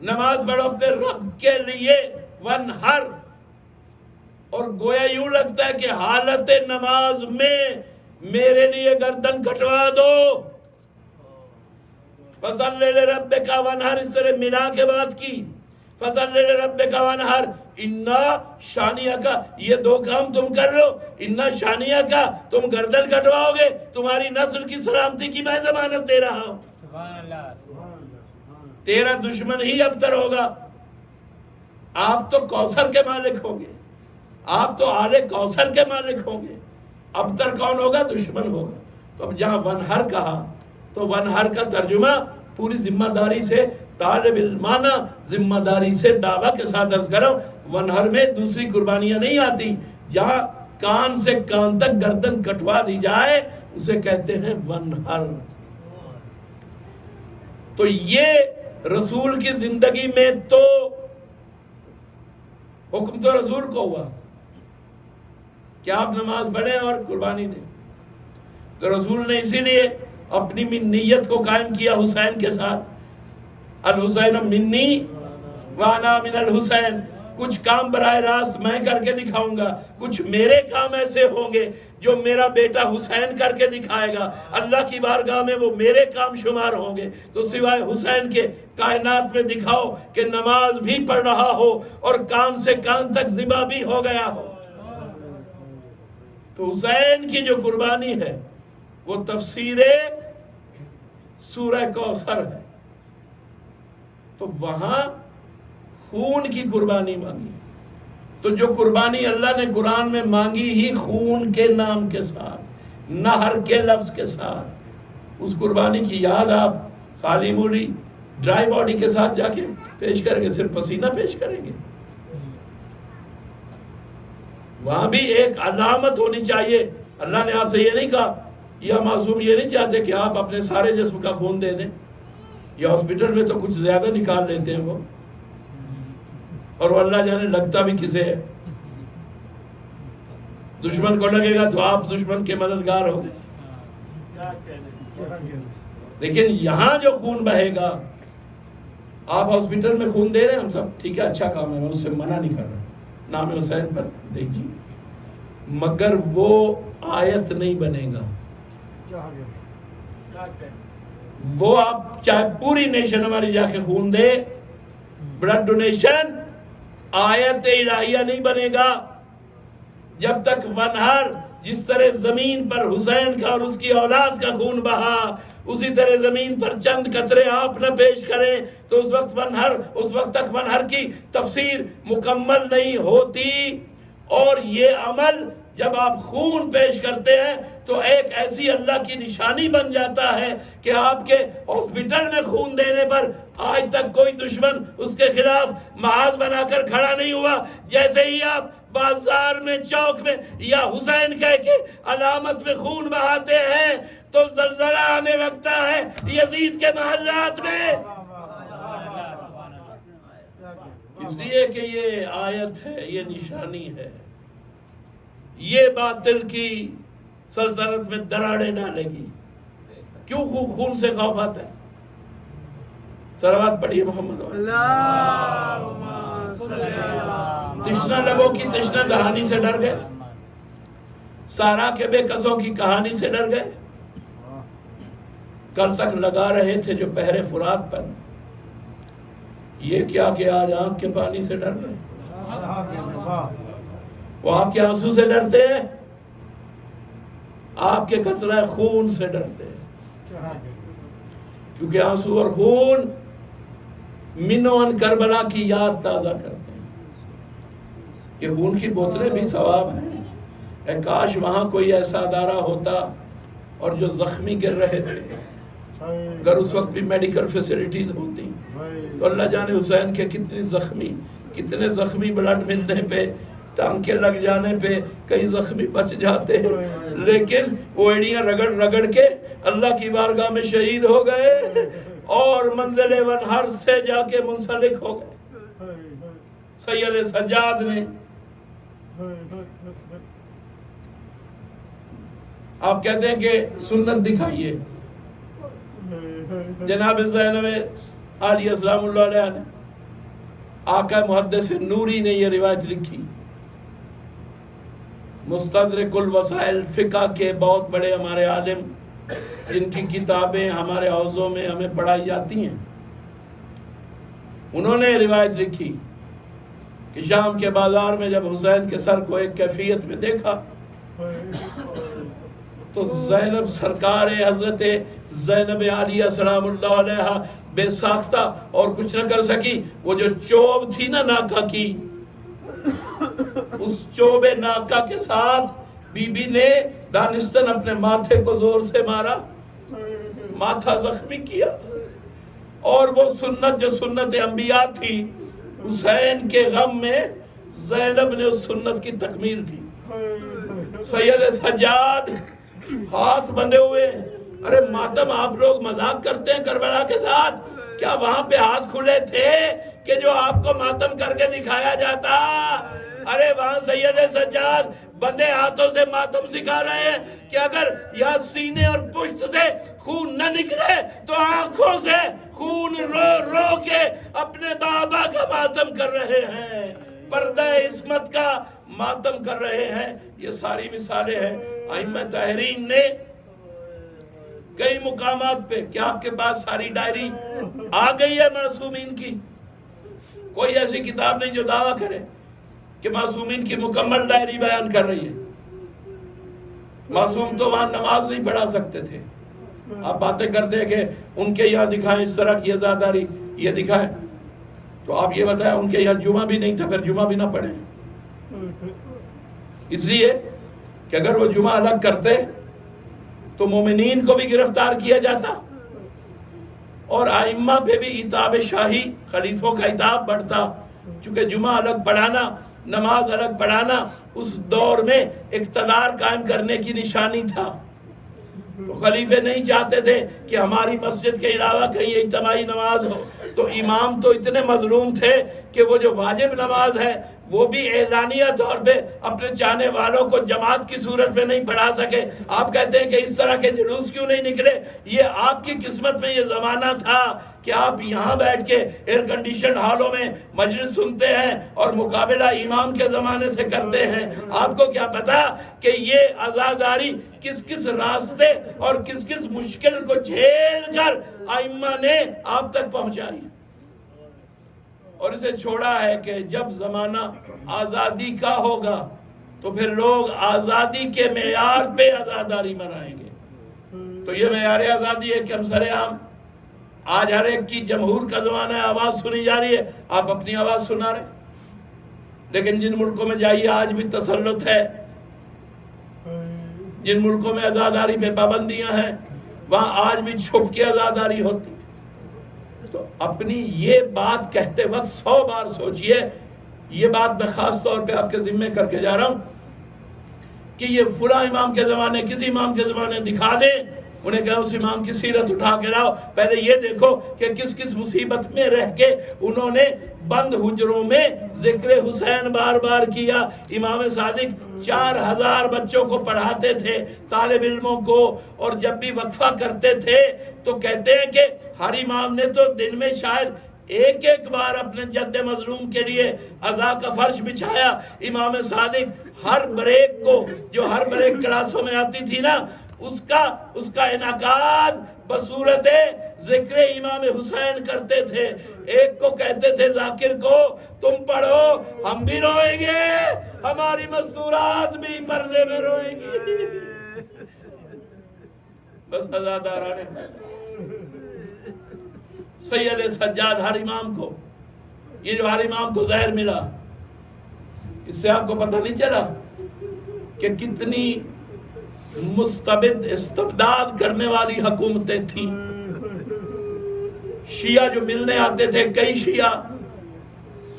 نماز پڑھو اپنے رب کے لیے، وَانْحَرْ، اور گویا یوں لگتا ہے کہ حالت نماز میں میرے لیے گردن کٹوا دو۔ فَصَلِّ لِرَبِّكَ وَانْحَرْ، اس طرح منا کے بات کی۔ فَصَلِّ لِرَبِّكَ وَانْحَرْ إِنَّ شَانِئَكَ، یہ دو کام تم کر لو۔ إِنَّ شَانِئَكَ، تم گردن کٹواؤ گے، تمہاری نسل کی سلامتی کی میں ضمانت دے رہا ہوں۔ تیرا دشمن ہی ابتر ہوگا۔ آپ تو کوثر کے مالک ہوں گے، آپ تو آل کوثر کے مالک ہوں گے، ابتر کون ہوگا؟ دشمن ہوگا۔ تو اب جہاں ونہر کہا تو ونہر کا ترجمہ پوری ذمہ داری سے، طالب علمانہ ذمہ داری سے دعویٰ کے ساتھ عرض کرو، ونہر میں دوسری قربانیاں نہیں آتی۔ جہاں کان سے کان تک گردن کٹوا دی جائے اسے کہتے ہیں ونہر۔ تو یہ رسول کی زندگی میں تو حکم تو رسول کو ہوا کہ آپ نماز پڑھیں اور قربانی دیں، تو رسول نے اسی لیے اپنی نیت کو قائم کیا حسین کے ساتھ، الحسین منی وانا من الحسین۔ کچھ کام براہ راست میں کر کے دکھاؤں گا، کچھ میرے کام ایسے ہوں گے جو میرا بیٹا حسین کر کے دکھائے گا، اللہ کی بارگاہ میں وہ میرے کام شمار ہوں گے۔ تو سوائے حسین کے کائنات میں دکھاؤ کہ نماز بھی پڑھ رہا ہو اور کان سے کان تک ذبح بھی ہو گیا ہو۔ تو حسین کی جو قربانی ہے وہ تفسیر سورہ کوثر ہے۔ تو وہاں خون کی قربانی مانگی، تو جو قربانی اللہ نے قرآن میں مانگی ہی خون کے نام کے ساتھ، نہر کے لفظ کے ساتھ، اس قربانی کی یاد آپ خالی موڑی ڈرائی باڈی کے ساتھ جا کے پیش کریں گے، صرف پسینہ پیش کریں گے؟ وہاں بھی ایک علامت ہونی چاہیے۔ اللہ نے آپ سے یہ نہیں کہا، یا معصوم یہ نہیں چاہتے کہ آپ اپنے سارے جسم کا خون دے دیں، یا ہاسپٹل میں تو کچھ زیادہ نکال لیتے ہیں وہ، اور وہ اللہ جانے لگتا بھی کسے ہے۔ دشمن کو لگے گا تو آپ دشمن کے مددگار ہو گے۔ لیکن یہاں جو خون بہے گا، آپ ہاسپٹل میں خون دے رہے ہیں، ہم سب ٹھیک ہے، اچھا کام ہے، میں اس سے منع نہیں کر رہا، نام حسین پر دیکھیے، مگر وہ آیت نہیں بنے گا۔ وہ آپ چاہے پوری نیشن ہماری جا کے خون دے، بلڈ ڈونیشن آیت الہیہ نہیں بنے گا جب تک ونہر جس طرح زمین پر حسین کا اور اس کی اولاد کا خون بہا، اسی طرح زمین پر چند قطرے آپ نہ پیش کریں تو اس وقت تک ونہر کی تفسیر مکمل نہیں ہوتی۔ اور یہ عمل جب آپ خون پیش کرتے ہیں تو ایک ایسی اللہ کی نشانی بن جاتا ہے کہ آپ کے ہاسپٹل میں خون دینے پر آج تک کوئی دشمن اس کے خلاف محاذ بنا کر کھڑا نہیں ہوا۔ جیسے ہی آپ بازار میں، چوک میں یا حسین کہہ کے علامت میں خون بہاتے ہیں تو زلزلہ آنے لگتا ہے یزید کے محلات میں، اس لیے کہ یہ آیت ہے، یہ نشانی ہے، یہ باطل کی سلطنت میں دراڑیں ڈالے گی۔ کیوں خون سے خوف آتا ہے؟ صلوات پڑھیے محمد۔ تشنہ لبوں کی تشنہ دہانی سے ڈر گئے، سارا کے بے کسوں کی کہانی سے ڈر گئے، کل تک لگا رہے تھے جو پہرے فرات پر، یہ کیا کہ آج آنکھ کے پانی سے ڈر گئے۔ وہ آپ کے آنسو سے ڈرتے ہیں، آپ کے قطرہ خون سے ڈرتے ہیں، کیونکہ آنسو اور خون منون کربلا کی یاد تازہ کرتے ہیں۔ یہ خون کی بوتلیں بھی ثواب ہیں۔ اے کاش وہاں کوئی ایسا ادارہ ہوتا اور جو زخمی گر رہے تھے، اگر اس وقت بھی میڈیکل فیسلٹیز ہوتی تو اللہ جانے حسین کے کتنے زخمی بلڈ ملنے پہ، ٹانکے لگ جانے پہ کئی زخمی بچ جاتے ہیں، لیکن وہ ایڑیاں رگڑ رگڑ کے اللہ کی بارگاہ میں شہید ہو گئے اور منزل ونہر سے جا کے منسلک ہو گئے۔ سید سجاد نے، آپ کہتے ہیں کہ سنت دکھائیے، جناب زینب عالیہ السلام اللہ علیہ نے، آقا محدث نوری نے یہ روایت لکھی، مستدرک الوسائل فقہ کے بہت بڑے ہمارے عالم، جن کی کتابیں ہمارے حوضوں میں ہمیں پڑھائی جاتی ہیں، انہوں نے روایت لکھی کہ شام کے بازار میں جب حسین کے سر کو ایک کیفیت میں دیکھا تو زینب سرکار حضرت زینب عالیہ سلام اللہ علیہ بے ساختہ اور کچھ نہ کر سکی. وہ جو چوب تھی نا ناکا کی، اس چوب ناکا کے ساتھ بی بی نے دانستن اپنے ماتھے کو زور سے مارا، ماتھا زخمی کیا. اور وہ سنت جو سنت انبیاء تھی، حسین کے غم میں زینب نے اس سنت کی تکمیل کی. سید سجاد ہاتھ بندھے ہوئے. ارے ماتم آپ لوگ مذاق کرتے ہیں کربلا کے ساتھ، کیا وہاں پہ ہاتھ کھلے تھے کہ جو آپ کو ماتم کر کے دکھایا جاتا؟ ارے وہاں سید سجاد بندے ہاتھوں سے ماتم سکھا رہے ہیں کہ اگر یا سینے اور پشت سے خون نہ نکلے تو آنکھوں سے خون رو رو کے اپنے بابا کا ماتم کر رہے ہیں، پردہ عصمت کا ماتم کر رہے ہیں. یہ ساری مثالیں ہیں ائمہ طاہرین نے کئی مقامات پہ. کیا آپ کے پاس ساری ڈائری آ گئی ہے معصومین کی؟ کوئی ایسی کتاب نہیں جو دعویٰ کرے کہ معصومین کی مکمل ڈائری بیان کر رہی ہے. معصوم تو وہاں نماز نہیں پڑھا سکتے تھے. آپ باتیں کرتے ہیں کہ ان کے یہاں دکھائیں اس طرح کی عزاداری، یہ دکھائیں. تو آپ یہ بتائیں ان کے یہاں جمعہ بھی نہیں تھا، پھر جمعہ بھی نہ پڑھیں. اس لیے کہ اگر وہ جمعہ الگ کرتے تو مومنین کو بھی گرفتار کیا جاتا اور ائمہ پہ بھی عتاب شاہی، خلیفوں کا عتاب بڑھتا. چونکہ جمعہ الگ پڑھانا، نماز الگ پڑھانا اس دور میں اقتدار قائم کرنے کی نشانی تھا. تو خلیفے نہیں چاہتے تھے کہ ہماری مسجد کے علاوہ کہیں اجتماعی نماز ہو. تو امام تو اتنے مظلوم تھے کہ وہ جو واجب نماز ہے وہ بھی اعلانیہ طور پہ اپنے چاہنے والوں کو جماعت کی صورت میں نہیں پڑھا سکے. آپ کہتے ہیں کہ اس طرح کے جلوس کیوں نہیں نکلے؟ یہ آپ کی قسمت میں یہ زمانہ تھا کہ آپ یہاں بیٹھ کے ایئر کنڈیشن ہالوں میں مجلس سنتے ہیں اور مقابلہ امام کے زمانے سے کرتے ہیں. آپ کو کیا پتا کہ یہ عزاداری کس کس راستے اور کس کس مشکل کو جھیل کر ائمہ نے آپ تک پہنچائی اور اسے چھوڑا ہے کہ جب زمانہ آزادی کا ہوگا تو پھر لوگ آزادی کے معیار پہ عزاداری منائیں گے. تو یہ معیار آزادی ہے کہ ہم سر عام آج ہر ایک کی جمہور کا زمانہ ہے، آواز سنی جا رہی ہے، آپ اپنی آواز سنا رہے. لیکن جن ملکوں میں جائیے آج بھی تسلط ہے، جن ملکوں میں عزاداری پہ پابندیاں ہیں وہاں آج بھی چھپ کے عزاداری ہوتی. تو اپنی یہ بات کہتے وقت 100 بار سوچئے. یہ بات میں خاص طور پہ آپ کے ذمہ کر کے جا رہا ہوں کہ یہ فلاں امام کے زمانے کسی امام کے زمانے دکھا دیں، انہیں کہا اس امام کی سیرت اٹھا کے لاؤ. پہلے یہ دیکھو کہ کس کس مصیبت میں رہ کے انہوں نے بند حجروں میں ذکر حسین بار بار کیا. امام صادق 4000 بچوں کو پڑھاتے تھے، طالب علموں کو، اور جب بھی وقفہ کرتے تھے تو کہتے ہیں کہ ہر امام نے تو دن میں شاید ایک ایک بار اپنے جد مظلوم کے لیے عزا کا فرش بچھایا. امام صادق ہر بریک کو، جو ہر بریک کلاسوں میں آتی تھی نا، اس کا انعقاد بصورت ذکر امام حسین کرتے تھے. ایک کو کہتے تھے ذاکر کو تم پڑھو ہم بھی روئیں گے، ہماری مستورات بھی پردے میں روئیں گی. بس عزادارانے سید سجاد ہر امام کو، یہ جو ہر امام کو زہر ملا، اس سے آپ کو پتہ نہیں چلا کہ کتنی مستبد استبداد کرنے والی حکومتیں تھیں. شیعہ جو ملنے آتے تھے، کئی شیعہ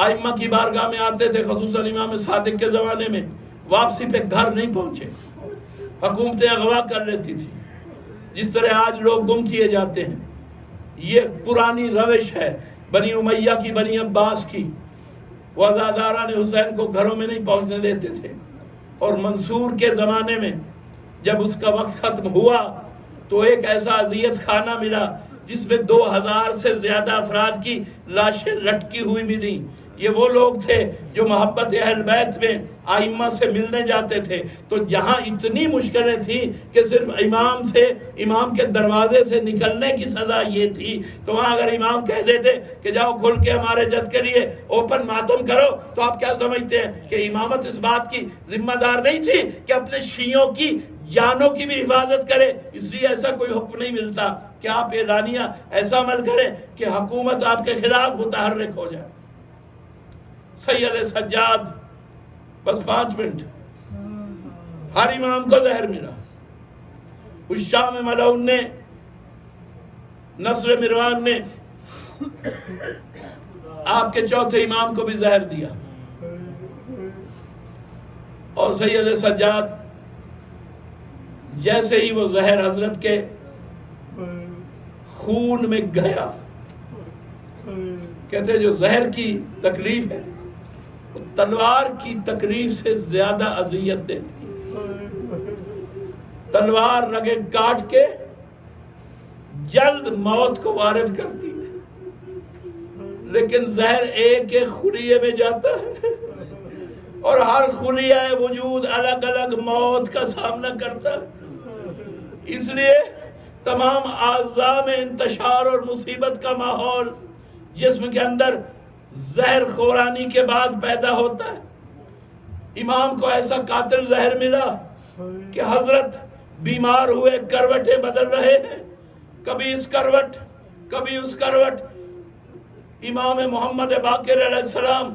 ائمہ کی بارگاہ میں آتے تھے، خصوصاً امام صادق کے زمانے میں، واپسی پہ گھر نہیں پہنچے. حکومتیں اغوا کر لیتی تھی جس طرح آج لوگ گم کیے جاتے ہیں. یہ پرانی روش ہے بنی امیہ کی، بنی عباس کی. وہ عزاداران حسین کو گھروں میں نہیں پہنچنے دیتے تھے. اور منصور کے زمانے میں جب اس کا وقت ختم ہوا تو ایک ایسا اذیت خانہ ملا جس میں 2000 سے زیادہ افراد کی لاشیں لٹکی ہوئی ملی. یہ وہ لوگ تھے جو محبت اہل بیت میں ائمہ سے ملنے جاتے تھے. تو جہاں اتنی مشکلیں تھیں کہ صرف امام کے دروازے سے نکلنے کی سزا یہ تھی، تو وہاں اگر امام کہہ دیتے کہ جاؤ کھل کے ہمارے جد کے لیے اوپن ماتم کرو، تو آپ کیا سمجھتے ہیں کہ امامت اس بات کی ذمہ دار نہیں تھی کہ اپنے شیعوں کی جانوں کی بھی حفاظت کرے، اس لیے ایسا کوئی حکم نہیں ملتا کہ آپ اعلانیہ ایسا عمل کریں کہ حکومت آپ کے خلاف متحرک ہو جائے۔ سید سجاد، بس 5 منٹ، ہر امام کو زہر ملا۔ اس شام ملعون نے، نصر مروان نے آپ کے چوتھے امام کو بھی زہر دیا، اور سید سجاد جیسے ہی وہ زہر حضرت کے خون میں گیا، کہتے جو زہر کی تکلیف ہے تلوار کی تکلیف سے زیادہ اذیت دیتی ہے۔ تلوار رگیں کاٹ کے جلد موت کو وارد کرتی ہے، لیکن زہر ایک ایک خلیے میں جاتا ہے، اور ہر خلیہ وجود الگ الگ موت کا سامنا کرتا ہے۔ اس لیے تمام اعضاء میں انتشار اور مصیبت کا ماحول جسم کے اندر زہر خورانی کے بعد پیدا ہوتا ہے۔ امام کو ایسا قاتل زہر ملا کہ حضرت بیمار ہوئے، کروٹیں بدل رہے ہیں، کبھی اس کروٹ کبھی اس کروٹ۔ امام محمد باقر علیہ السلام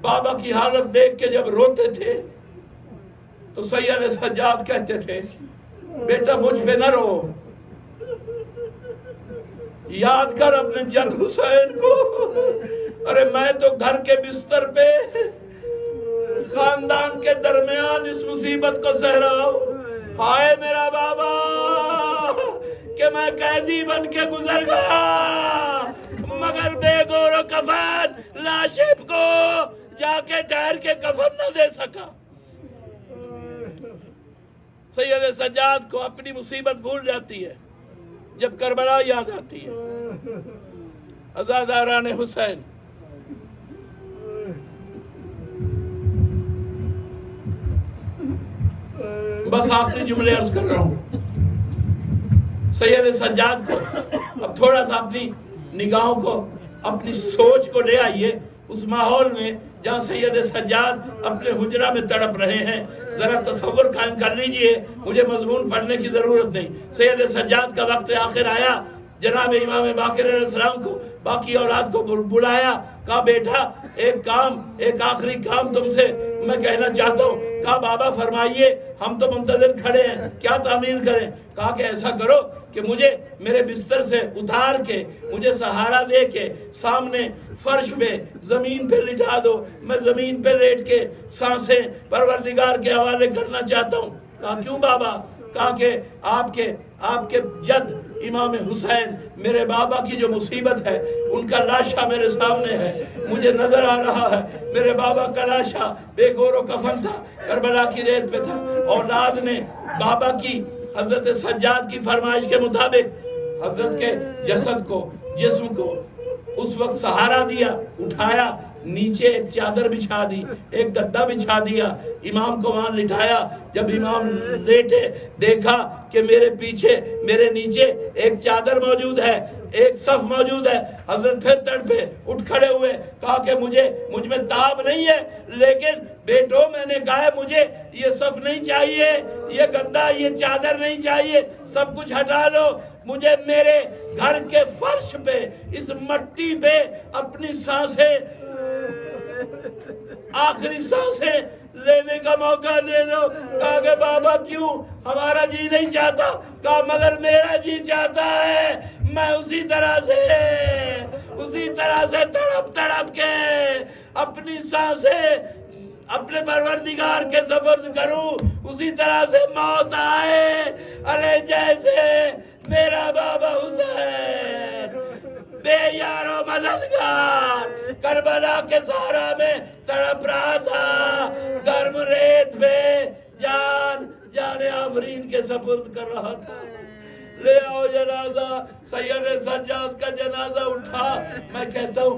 بابا کی حالت دیکھ کے جب روتے تھے تو سید سجاد کہتے تھے بیٹا مجھ پہ نہ رو، یاد کر اپنے جد حسین کو۔ ارے میں تو گھر کے بستر پہ خاندان کے درمیان اس مصیبت کو سہ رہا ہوں، ہائے میرا بابا کہ میں قیدی بن کے گزر گیا، مگر بے گور و کفن لاشب کو جا کے ٹھہر کے کفن نہ دے سکا۔ سید سجاد کو اپنی مصیبت بھول جاتی ہے جب کربلا یاد آتی ہے۔ عزاداران حسین، بس آخری جملے عرض کر رہا ہوں۔ سید سجاد کو اب تھوڑا سا اپنی نگاہوں کو، اپنی سوچ کو لے آئیے اس ماحول میں جہاں سید سجاد اپنے حجرہ میں تڑپ رہے ہیں۔ ذرا تصور قائم کر لیجئے، مجھے مضمون پڑھنے کی ضرورت نہیں۔ سید سجاد کا وقت آخر آیا، جناب امام باقر علیہ السلام کو، باقی اولاد کو بلایا، کہا بیٹا ایک آخری کام تم سے میں کہنا چاہتا ہوں۔ کہا بابا فرمائیے، ہم تو منتظر کھڑے ہیں، کیا تعمیر کریں؟ کہا کہ ایسا کرو کہ مجھے میرے بستر سے اتار کے، مجھے سہارا دے کے سامنے فرش پہ زمین پہ لٹا دو، میں زمین پہ لیٹ کے سانسیں پروردگار کے حوالے کرنا چاہتا ہوں۔ کہا کیوں بابا؟ کہا کہ آپ کے جد امام حسین، میرے بابا کی جو مصیبت ہے ان کا لاشا میرے سامنے ہے، مجھے نظر آ رہا ہے میرے بابا کا لاشا بے گور و کفن تھا، کربلا کی ریت پہ تھا۔ اولاد نے بابا کی، حضرت سجاد کی فرمائش کے مطابق حضرت کے جسد کو، جسم کو اس وقت سہارا دیا، اٹھایا، نیچے ایک چادر بچھا دی، ایک گدا بچھا دیا، امام کو وہاں لٹھایا۔ جب امام لیٹے دیکھا کہ میرے پیچھے، میرے نیچے ایک چادر موجود ہے، ایک صف موجود ہے۔ حضرت پھر تڑپے، اٹھ کھڑے ہوئے، کہا کہ مجھ میں تاب نہیں ہے، لیکن بیٹو میں نے کہا ہے مجھے یہ صف نہیں چاہیے، یہ گدا، یہ چادر نہیں چاہیے، سب کچھ ہٹا لو، مجھے میرے گھر کے فرش پہ، اس مٹی پہ اپنی سانسیں، آخری سانسیں لینے کا موقع دے دو۔ کہا کہ بابا کیوں؟ ہمارا جی نہیں چاہتا۔ کہا مگر میرا جی چاہتا ہے، میں اسی طرح سے تڑپ کے اپنی سانسیں اپنے پروردگار کے سپرد کروں، اسی طرح سے موت آئے، ارے جیسے میرا بابا حسین بے یار و مددگار کربلا کے صحرا میں تڑپ رہا تھا، گرم ریت پہ جان آفرین کے سپرد کر رہا تھا۔ لے آؤ جنازہ۔ سید سجاد کا جنازہ اٹھا۔ میں کہتا ہوں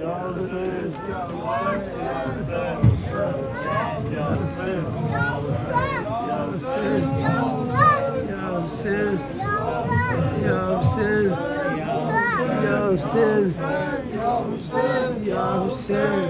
Ya Hüseyin